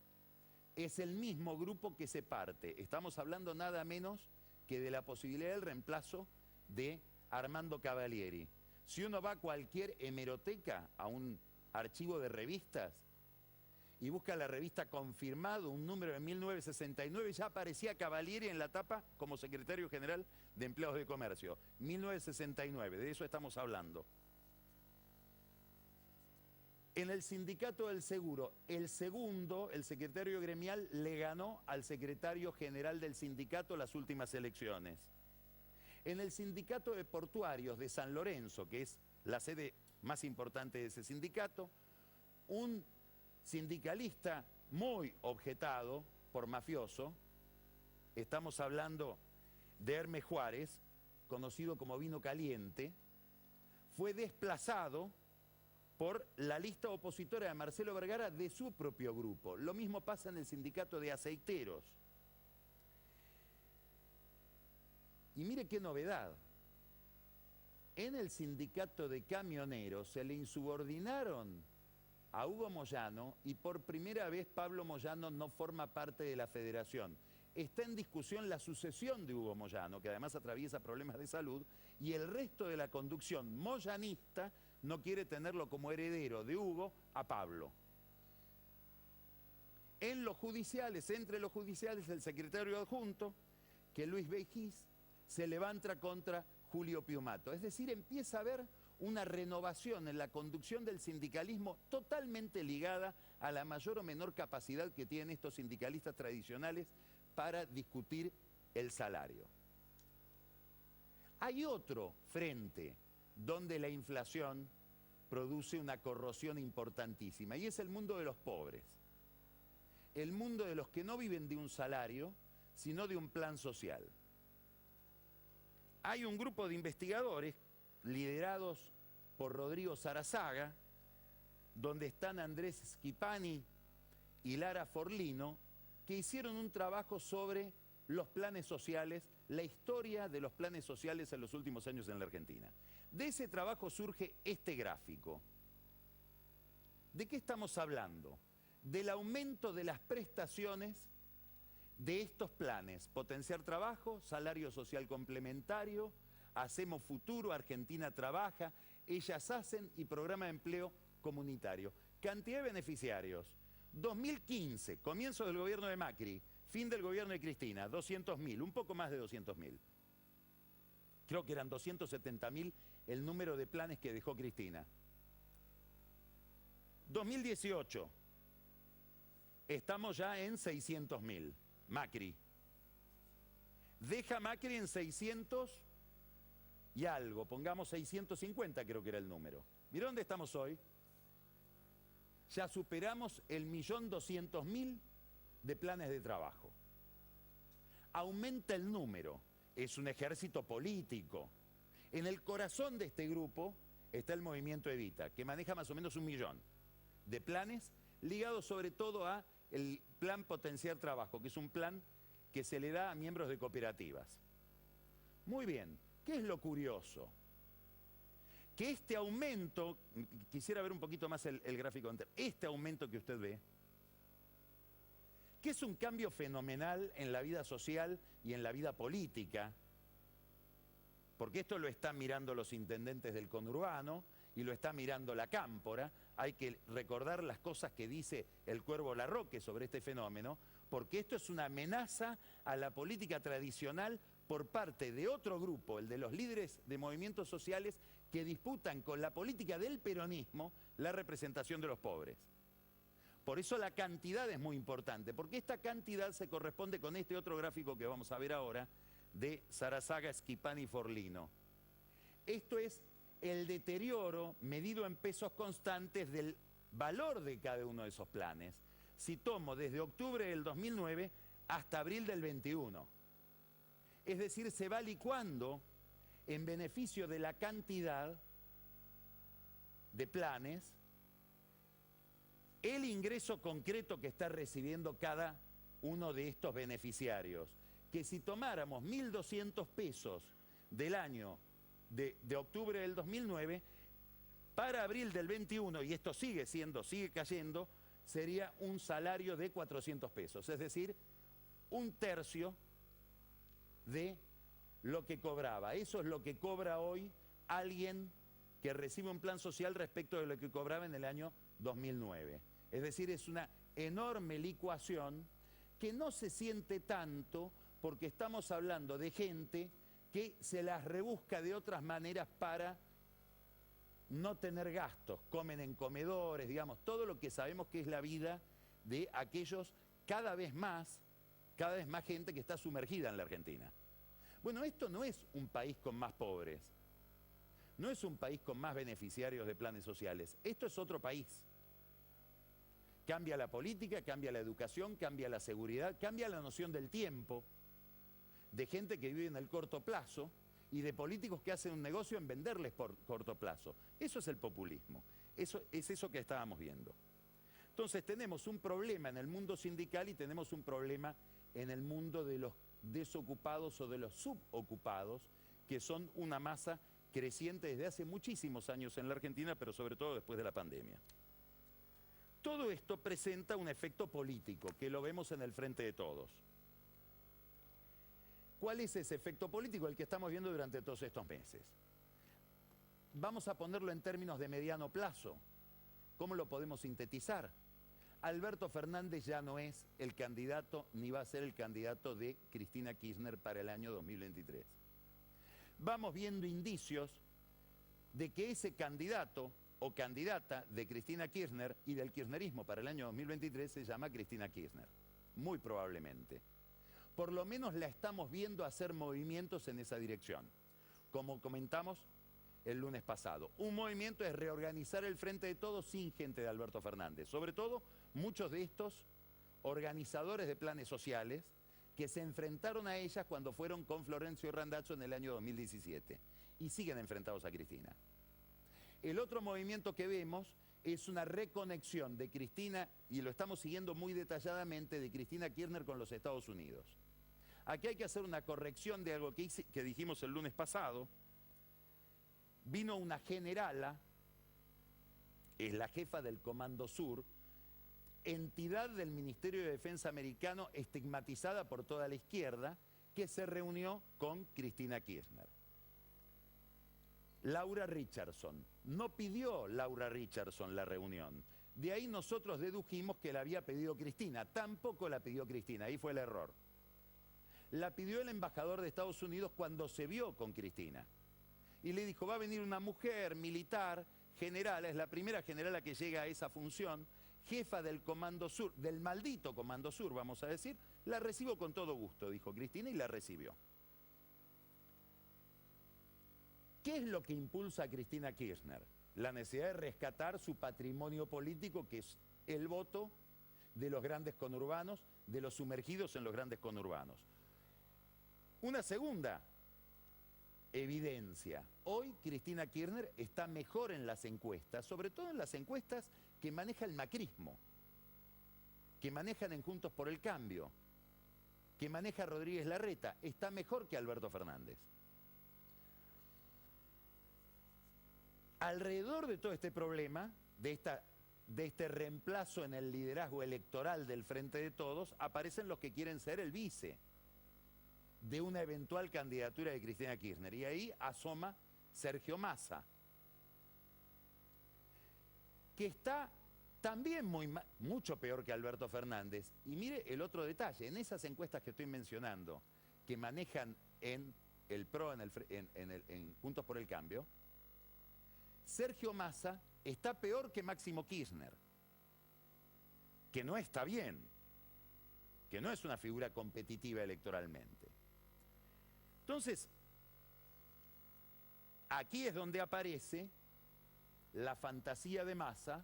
Es el mismo grupo que se parte. Estamos hablando nada menos que de la posibilidad del reemplazo de Armando Cavalieri. Si uno va a cualquier hemeroteca, a un archivo de revistas, y busca la revista Confirmado, un número de 1969, ya aparecía Cavalieri en la tapa como secretario general de Empleados de Comercio. 1969, de eso estamos hablando. En el sindicato del seguro, el segundo, el secretario gremial, le ganó al secretario general del sindicato las últimas elecciones. En el sindicato de portuarios de San Lorenzo, que es la sede más importante de ese sindicato, un sindicalista muy objetado por mafioso, estamos hablando de Hermes Juárez, conocido como Vino Caliente, fue desplazado por la lista opositora de Marcelo Vergara de su propio grupo. Lo mismo pasa en el sindicato de aceiteros. Y mire qué novedad. En el sindicato de camioneros se le insubordinaron a Hugo Moyano y por primera vez Pablo Moyano no forma parte de la federación. Está en discusión la sucesión de Hugo Moyano, que además atraviesa problemas de salud, y el resto de la conducción moyanista no quiere tenerlo como heredero de Hugo a Pablo. En los judiciales, entre los judiciales, el secretario adjunto, que Luis Beijís, se levanta contra Julio Piumato. Es decir, empieza a haber una renovación en la conducción del sindicalismo totalmente ligada a la mayor o menor capacidad que tienen estos sindicalistas tradicionales para discutir el salario. Hay otro frente donde la inflación produce una corrosión importantísima, y es el mundo de los pobres. El mundo de los que no viven de un salario, sino de un plan social. Hay un grupo de investigadores liderados por Rodrigo Sarazaga, donde están Andrés Schipani y Lara Forlino, que hicieron un trabajo sobre los planes sociales, la historia de los planes sociales en los últimos años en la Argentina. De ese trabajo surge este gráfico. ¿De qué estamos hablando? Del aumento de las prestaciones de estos planes: Potenciar Trabajo, Salario Social Complementario, Hacemos Futuro, Argentina Trabaja, Ellas Hacen y Programa de Empleo Comunitario. Cantidad de beneficiarios: 2015, comienzo del gobierno de Macri, fin del gobierno de Cristina, 200.000, un poco más de 200.000. Creo que eran 270.000 el número de planes que dejó Cristina. 2018, estamos ya en 600.000. Macri. Deja Macri en 600 y algo, pongamos 650 creo que era el número. ¿Mirá dónde estamos hoy? Ya superamos el 1.200.000 de planes de trabajo. Aumenta el número, es un ejército político. En el corazón de este grupo está el movimiento Evita, que maneja más o menos 1 millón de planes ligados sobre todo a el plan Potenciar Trabajo, que es un plan que se le da a miembros de cooperativas. Muy bien, ¿qué es lo curioso? Que este aumento, quisiera ver un poquito más el gráfico anterior, este aumento que usted ve, que es un cambio fenomenal en la vida social y en la vida política, porque esto lo están mirando los intendentes del conurbano y lo está mirando la Cámpora. Hay que recordar las cosas que dice el Cuervo Larroque sobre este fenómeno, porque esto es una amenaza a la política tradicional por parte de otro grupo, el de los líderes de movimientos sociales que disputan con la política del peronismo la representación de los pobres. Por eso la cantidad es muy importante, porque esta cantidad se corresponde con este otro gráfico que vamos a ver ahora, de Sarazaga, Schipani y Forlino. Esto es el deterioro medido en pesos constantes del valor de cada uno de esos planes. Si tomo desde octubre del 2009 hasta abril del 21. Es decir, se va licuando en beneficio de la cantidad de planes el ingreso concreto que está recibiendo cada uno de estos beneficiarios. Que si tomáramos 1.200 pesos del año de octubre del 2009, para abril del 21, y esto sigue cayendo, sería un salario de 400 pesos, es decir, 1/3 de lo que cobraba. Eso es lo que cobra hoy alguien que recibe un plan social respecto de lo que cobraba en el año 2009. Es decir, es una enorme licuación que no se siente tanto porque estamos hablando de gente que se las rebusca de otras maneras para no tener gastos, comen en comedores, digamos, todo lo que sabemos que es la vida de aquellos cada vez más gente que está sumergida en la Argentina. Bueno, esto no es un país con más pobres, no es un país con más beneficiarios de planes sociales, esto es otro país. Cambia la política, cambia la educación, cambia la seguridad, cambia la noción del tiempo, de gente que vive en el corto plazo y de políticos que hacen un negocio en venderles por corto plazo. Eso es el populismo, eso es eso que estábamos viendo. Entonces tenemos un problema en el mundo sindical y tenemos un problema en el mundo de los desocupados o de los subocupados, que son una masa creciente desde hace muchísimos años en la Argentina, pero sobre todo después de la pandemia. Todo esto presenta un efecto político, que lo vemos en el Frente de Todos. ¿Cuál es ese efecto político? El que estamos viendo durante todos estos meses. Vamos a ponerlo en términos de mediano plazo. ¿Cómo lo podemos sintetizar? Alberto Fernández ya no es el candidato, ni va a ser el candidato de Cristina Kirchner para el año 2023. Vamos viendo indicios de que ese candidato o candidata de Cristina Kirchner y del kirchnerismo para el año 2023 se llama Cristina Kirchner, muy probablemente. Por lo menos la estamos viendo hacer movimientos en esa dirección, como comentamos el lunes pasado. Un movimiento es reorganizar el Frente de Todos sin gente de Alberto Fernández, sobre todo muchos de estos organizadores de planes sociales que se enfrentaron a ellas cuando fueron con Florencio Randazzo en el año 2017 y siguen enfrentados a Cristina. El otro movimiento que vemos es una reconexión de Cristina, y lo estamos siguiendo muy detalladamente, de Cristina Kirchner con los Estados Unidos. Aquí hay que hacer una corrección de algo que dijimos el lunes pasado. Vino una generala, es la jefa del Comando Sur, entidad del Ministerio de Defensa americano estigmatizada por toda la izquierda, que se reunió con Cristina Kirchner. Laura Richardson. No pidió Laura Richardson la reunión. De ahí nosotros dedujimos que la había pedido Cristina. Tampoco la pidió Cristina, ahí fue el error. La pidió el embajador de Estados Unidos cuando se vio con Cristina. Y le dijo, va a venir una mujer militar, general, es la primera generala que llega a esa función, jefa del Comando Sur, del maldito Comando Sur, vamos a decir, la recibo con todo gusto, dijo Cristina, y la recibió. ¿Qué es lo que impulsa a Cristina Kirchner? La necesidad de rescatar su patrimonio político, que es el voto de los grandes conurbanos, de los sumergidos en los grandes conurbanos. Una segunda evidencia. Hoy Cristina Kirchner está mejor en las encuestas, sobre todo en las encuestas que maneja el macrismo, que manejan en Juntos por el Cambio, que maneja Rodríguez Larreta. Está mejor que Alberto Fernández. Alrededor de todo este problema, de este reemplazo en el liderazgo electoral del Frente de Todos, aparecen los que quieren ser el vice de una eventual candidatura de Cristina Kirchner. Y ahí asoma Sergio Massa, que está también mucho peor que Alberto Fernández. Y mire el otro detalle, en esas encuestas que estoy mencionando, que manejan en el PRO, en Juntos por el Cambio, Sergio Massa está peor que Máximo Kirchner, que no está bien, que no es una figura competitiva electoralmente. Entonces, aquí es donde aparece la fantasía de Massa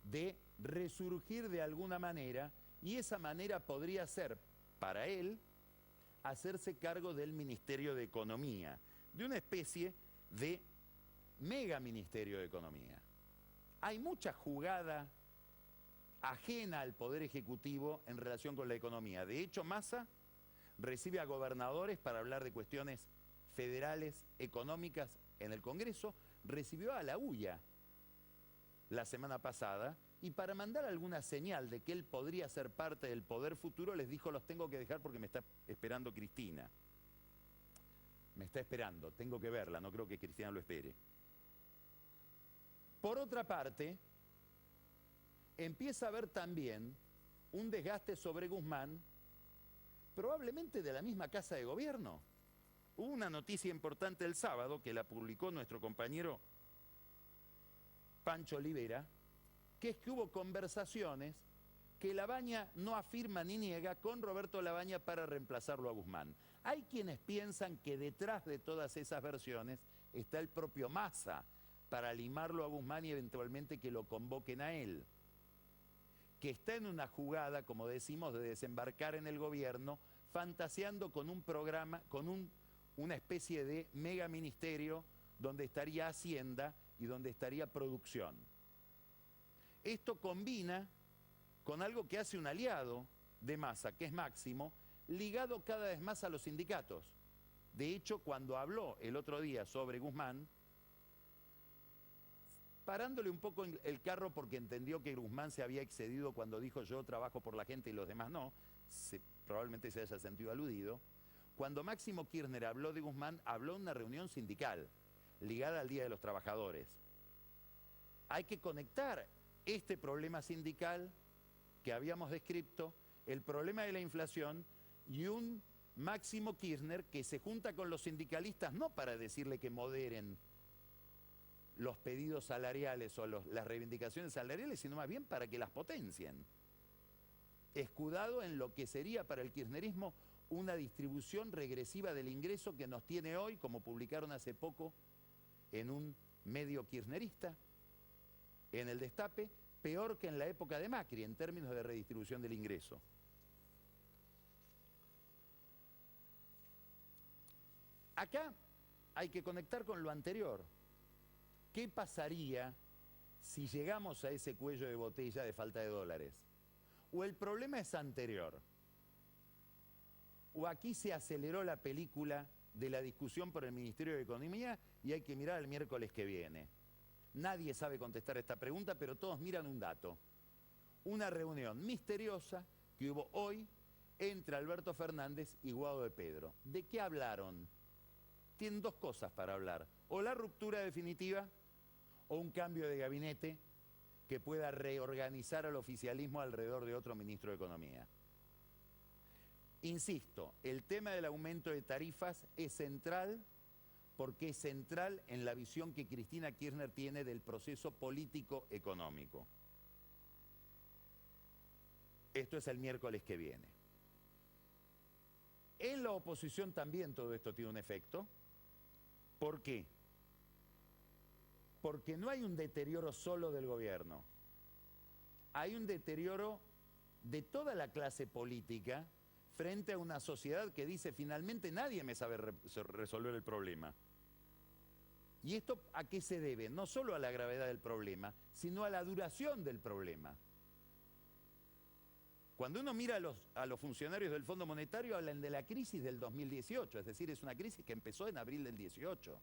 de resurgir de alguna manera, y esa manera podría ser, para él, hacerse cargo del Ministerio de Economía, de una especie de mega Ministerio de Economía. Hay mucha jugada ajena al Poder Ejecutivo en relación con la economía. De hecho, Massa recibe a gobernadores para hablar de cuestiones federales, económicas en el Congreso. Recibió a la UIA la semana pasada y para mandar alguna señal de que él podría ser parte del poder futuro, les dijo, los tengo que dejar porque me está esperando Cristina. Me está esperando, tengo que verla, no creo que Cristina lo espere. Por otra parte, empieza a haber también un desgaste sobre Guzmán, probablemente de la misma Casa de Gobierno. Hubo una noticia importante el sábado que la publicó nuestro compañero Pancho Olivera, que es que hubo conversaciones que Labaña no afirma ni niega con Roberto Labaña para reemplazarlo a Guzmán. Hay quienes piensan que detrás de todas esas versiones está el propio Massa para limarlo a Guzmán y eventualmente que lo convoquen a él, que está en una jugada, como decimos, de desembarcar en el gobierno, fantaseando con un programa, con una especie de mega ministerio donde estaría Hacienda y donde estaría Producción. Esto combina con algo que hace un aliado de Massa, que es Máximo, ligado cada vez más a los sindicatos. De hecho, cuando habló el otro día sobre Guzmán, parándole un poco el carro porque entendió que Guzmán se había excedido cuando dijo yo trabajo por la gente y los demás no, probablemente se haya sentido aludido, cuando Máximo Kirchner habló de Guzmán, habló en una reunión sindical ligada al Día de los Trabajadores. Hay que conectar este problema sindical que habíamos descrito, el problema de la inflación y un Máximo Kirchner que se junta con los sindicalistas no para decirle que moderen los pedidos salariales o las reivindicaciones salariales, sino más bien para que las potencien. Escudado en lo que sería para el kirchnerismo una distribución regresiva del ingreso que nos tiene hoy, como publicaron hace poco en un medio kirchnerista, en el Destape, peor que en la época de Macri en términos de redistribución del ingreso. Acá hay que conectar con lo anterior. ¿Qué pasaría si llegamos a ese cuello de botella de falta de dólares? O el problema es anterior, o aquí se aceleró la película de la discusión por el Ministerio de Economía y hay que mirar el miércoles que viene. Nadie sabe contestar esta pregunta, pero todos miran un dato. Una reunión misteriosa que hubo hoy entre Alberto Fernández y Guado de Pedro. ¿De qué hablaron? Tienen dos cosas para hablar. O la ruptura definitiva o un cambio de gabinete que pueda reorganizar al oficialismo alrededor de otro ministro de Economía. Insisto, el tema del aumento de tarifas es central porque es central en la visión que Cristina Kirchner tiene del proceso político-económico. Esto es el miércoles que viene. En la oposición también todo esto tiene un efecto. ¿Por qué? Porque no hay un deterioro solo del gobierno. Hay un deterioro de toda la clase política frente a una sociedad que dice finalmente nadie me sabe resolver el problema. ¿Y esto a qué se debe? No solo a la gravedad del problema, sino a la duración del problema. Cuando uno mira a los funcionarios del Fondo Monetario, hablan de la crisis del 2018, es decir, es una crisis que empezó en abril del 18.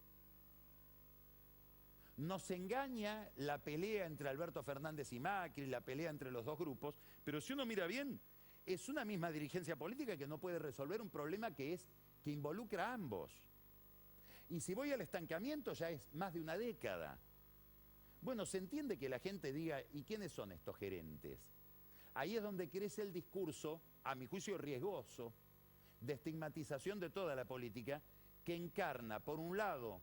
Nos engaña la pelea entre Alberto Fernández y Macri, la pelea entre los dos grupos, pero si uno mira bien, es una misma dirigencia política que no puede resolver un problema que involucra a ambos. Y si voy al estancamiento ya es más de una década. Bueno, se entiende que la gente diga, ¿y quiénes son estos gerentes? Ahí es donde crece el discurso, a mi juicio riesgoso, de estigmatización de toda la política, que encarna, por un lado,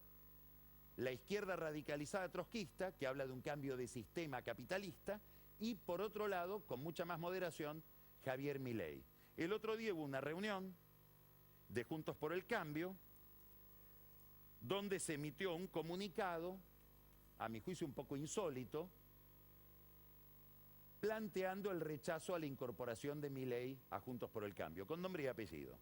la izquierda radicalizada trotskista, que habla de un cambio de sistema capitalista, y por otro lado, con mucha más moderación, Javier Milei. El otro día hubo una reunión de Juntos por el Cambio, donde se emitió un comunicado, a mi juicio un poco insólito, planteando el rechazo a la incorporación de Milei a Juntos por el Cambio, con nombre y apellido.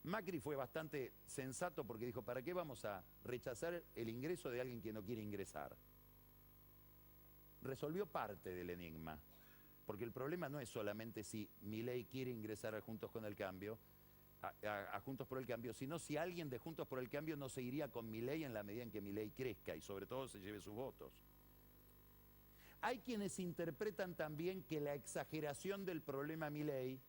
Macri fue bastante sensato porque dijo, ¿para qué vamos a rechazar el ingreso de alguien que no quiere ingresar? Resolvió parte del enigma, porque el problema no es solamente si Milei quiere ingresar a Juntos con el Cambio, a Juntos por el Cambio, sino si alguien de Juntos por el Cambio no se iría con Milei en la medida en que Milei crezca y sobre todo se lleve sus votos. Hay quienes interpretan también que la exageración del problema Milei,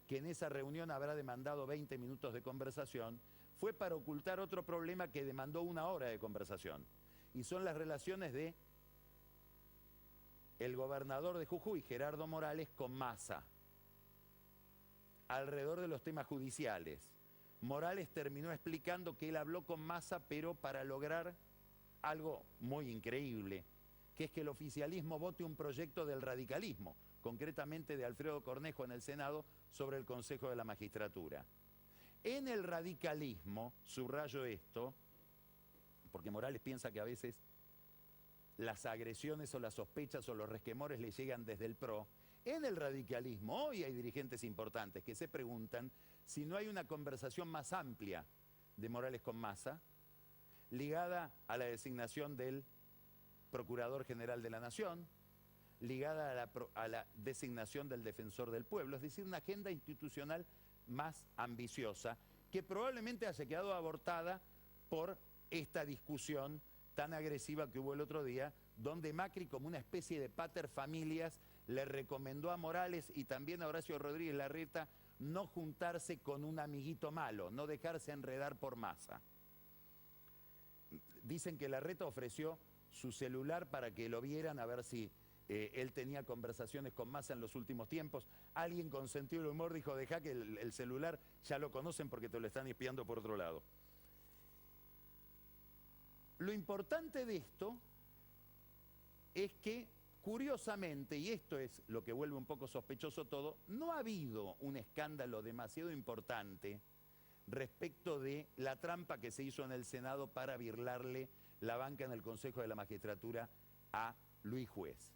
que en esa reunión habrá demandado 20 minutos de conversación, fue para ocultar otro problema que demandó 1 hora de conversación. Y son las relaciones de el gobernador de Jujuy, Gerardo Morales, con Massa, alrededor de los temas judiciales. Morales terminó explicando que él habló con Massa, pero para lograr algo muy increíble, que es que el oficialismo vote un proyecto del radicalismo, concretamente de Alfredo Cornejo en el Senado, sobre el Consejo de la Magistratura. En el radicalismo, subrayo esto, porque Morales piensa que a veces las agresiones o las sospechas o los resquemores le llegan desde el PRO, en el radicalismo hoy hay dirigentes importantes que se preguntan si no hay una conversación más amplia de Morales con Massa, ligada a la designación del Procurador General de la Nación, ligada a la designación del Defensor del Pueblo, es decir, una agenda institucional más ambiciosa, que probablemente haya quedado abortada por esta discusión tan agresiva que hubo el otro día, donde Macri, como una especie de pater familias, le recomendó a Morales y también a Horacio Rodríguez Larreta no juntarse con un amiguito malo, no dejarse enredar por Massa. Dicen que Larreta ofreció su celular para que lo vieran, a ver si él tenía conversaciones con Massa en los últimos tiempos. Alguien con sentido del humor dijo, deja que el celular ya lo conocen porque te lo están espiando por otro lado. Lo importante de esto es que, curiosamente, y esto es lo que vuelve un poco sospechoso todo, no ha habido un escándalo demasiado importante respecto de la trampa que se hizo en el Senado para birlarle la banca en el Consejo de la Magistratura a Luis Juez.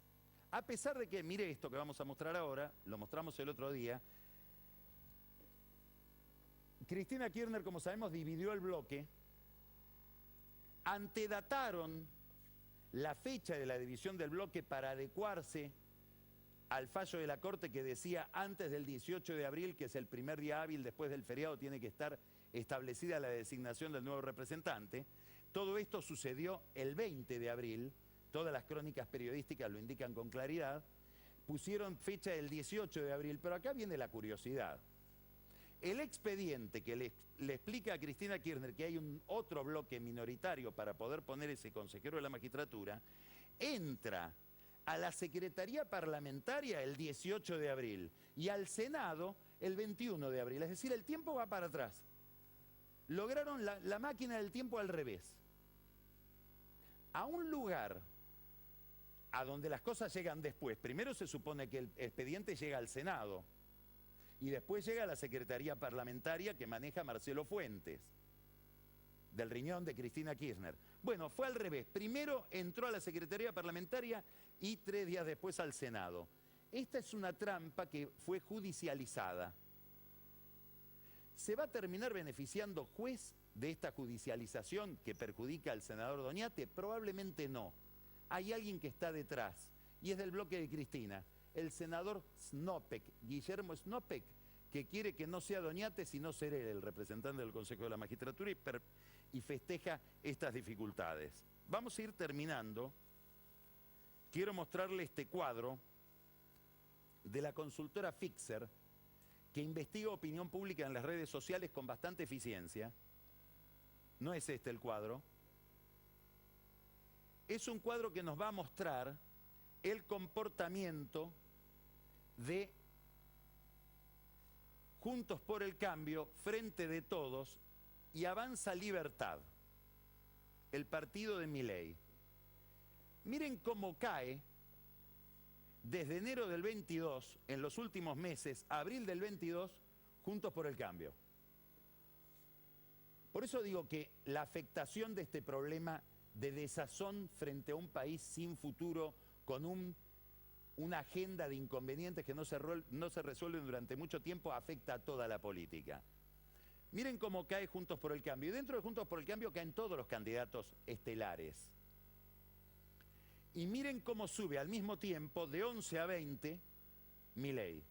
A pesar de que, mire esto que vamos a mostrar ahora, lo mostramos el otro día, Cristina Kirchner, como sabemos, dividió el bloque, antedataron la fecha de la división del bloque para adecuarse al fallo de la Corte que decía antes del 18 de abril, que es el primer día hábil después del feriado, tiene que estar establecida la designación del nuevo representante. Todo esto sucedió el 20 de abril, todas las crónicas periodísticas lo indican con claridad, pusieron fecha del 18 de abril, pero acá viene la curiosidad. El expediente que le explica a Cristina Kirchner que hay un otro bloque minoritario para poder poner ese consejero de la magistratura, entra a la Secretaría Parlamentaria el 18 de abril y al Senado el 21 de abril. Es decir, el tiempo va para atrás. Lograron la máquina del tiempo al revés. A un lugar a donde las cosas llegan después. Primero se supone que el expediente llega al Senado y después llega a la Secretaría Parlamentaria que maneja Marcelo Fuentes, del riñón de Cristina Kirchner. Bueno, fue al revés. Primero entró a la Secretaría Parlamentaria y 3 días después al Senado. Esta es una trampa que fue judicializada. ¿Se va a terminar beneficiando Juez de esta judicialización que perjudica al senador Doñate? Probablemente no. Hay alguien que está detrás y es del bloque de Cristina. El senador Snopek, Guillermo Snopek, que quiere que no sea Doñate, sino ser él el representante del Consejo de la Magistratura y festeja estas dificultades. Vamos a ir terminando. Quiero mostrarle este cuadro de la consultora Fixer, que investiga opinión pública en las redes sociales con bastante eficiencia. No es este el cuadro. Es un cuadro que nos va a mostrar el comportamiento de Juntos por el Cambio, Frente de Todos y Avanza Libertad, el partido de Milei. Miren cómo cae desde enero del 22, en los últimos meses, abril del 22, Juntos por el Cambio. Por eso digo que la afectación de este problema de desazón frente a un país sin futuro, con una agenda de inconvenientes que no se resuelven durante mucho tiempo, afecta a toda la política. Miren cómo cae Juntos por el Cambio. Y dentro de Juntos por el Cambio caen todos los candidatos estelares. Y miren cómo sube al mismo tiempo, de 11 a 20, Milei.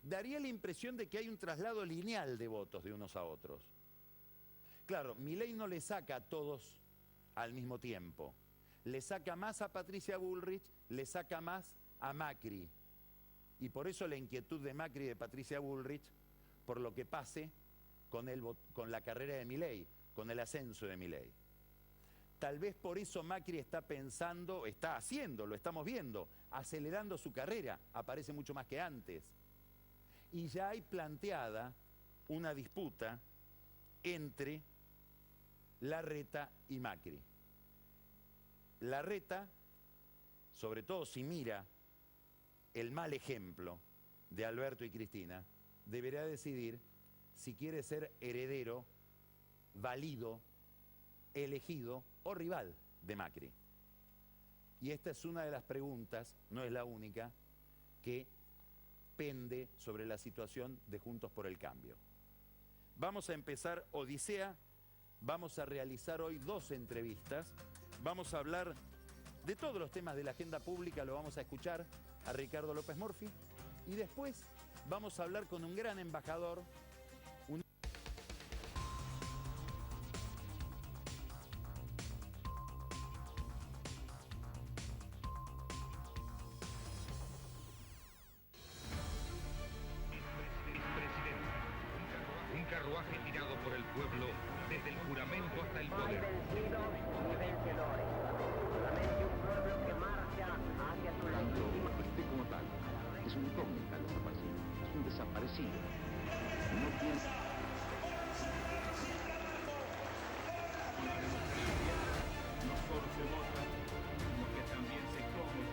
Daría la impresión de que hay un traslado lineal de votos de unos a otros. Claro, Milei no le saca a todos al mismo tiempo. Le saca más a Patricia Bullrich, le saca más a Macri. Y por eso la inquietud de Macri y de Patricia Bullrich por lo que pase con la carrera de Milei, con el ascenso de Milei. Tal vez por eso Macri está pensando, está haciendo, lo estamos viendo, acelerando su carrera, aparece mucho más que antes. Y ya hay planteada una disputa entre Larreta y Macri. Larreta, sobre todo si mira el mal ejemplo de Alberto y Cristina, deberá decidir si quiere ser heredero, válido, elegido o rival de Macri. Y esta es una de las preguntas, no es la única, que pende sobre la situación de Juntos por el Cambio. Vamos a empezar Odisea, vamos a realizar hoy 2 entrevistas, vamos a hablar de todos los temas de la agenda pública, lo vamos a escuchar a Ricardo López Murphy, y después vamos a hablar con un gran embajador, Un carruaje tirado por el pueblo desde el juramento hasta el poder. Como tal, es un incógnita desaparecido, es un desaparecido. No tiene... No solo se vota, sino que también se come,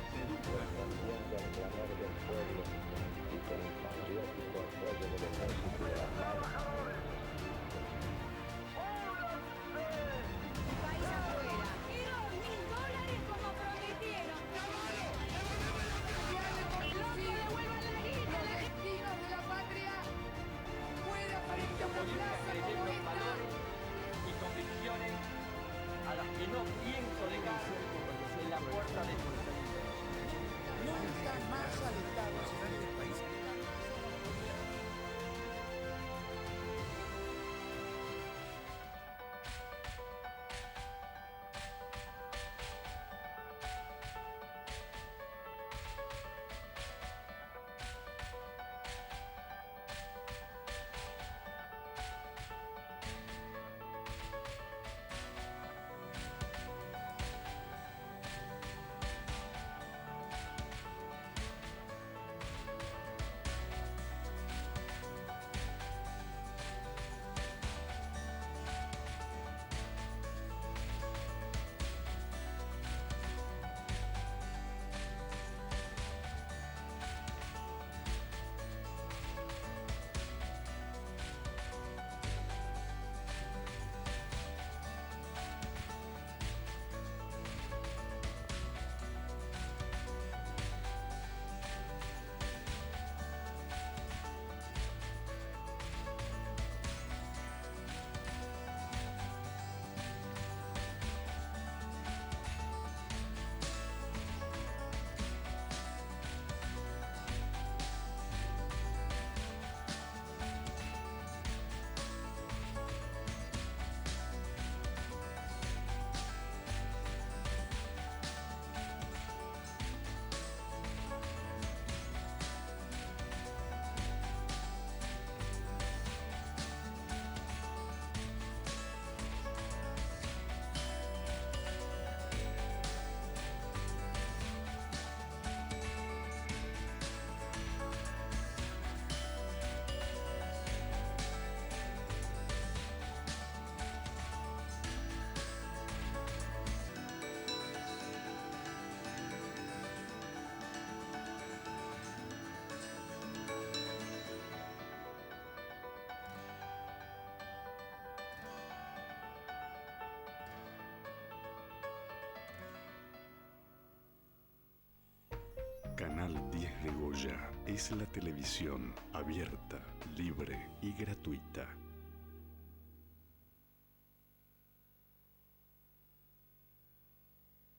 se educa. Respondiendo al clamor del pueblo y con el patriótico apoyo del ejército de las manos. País afuera. Y $2.000 como prometieron. ¡No que devuelvan la guita! Los destinos de la patria puede aparecer una plaza como esta. Y convicciones a las que no pienso dejar en la puerta de su Nunca más al Estado Nacional del país. Canal 10 de Goya es la televisión abierta, libre y gratuita.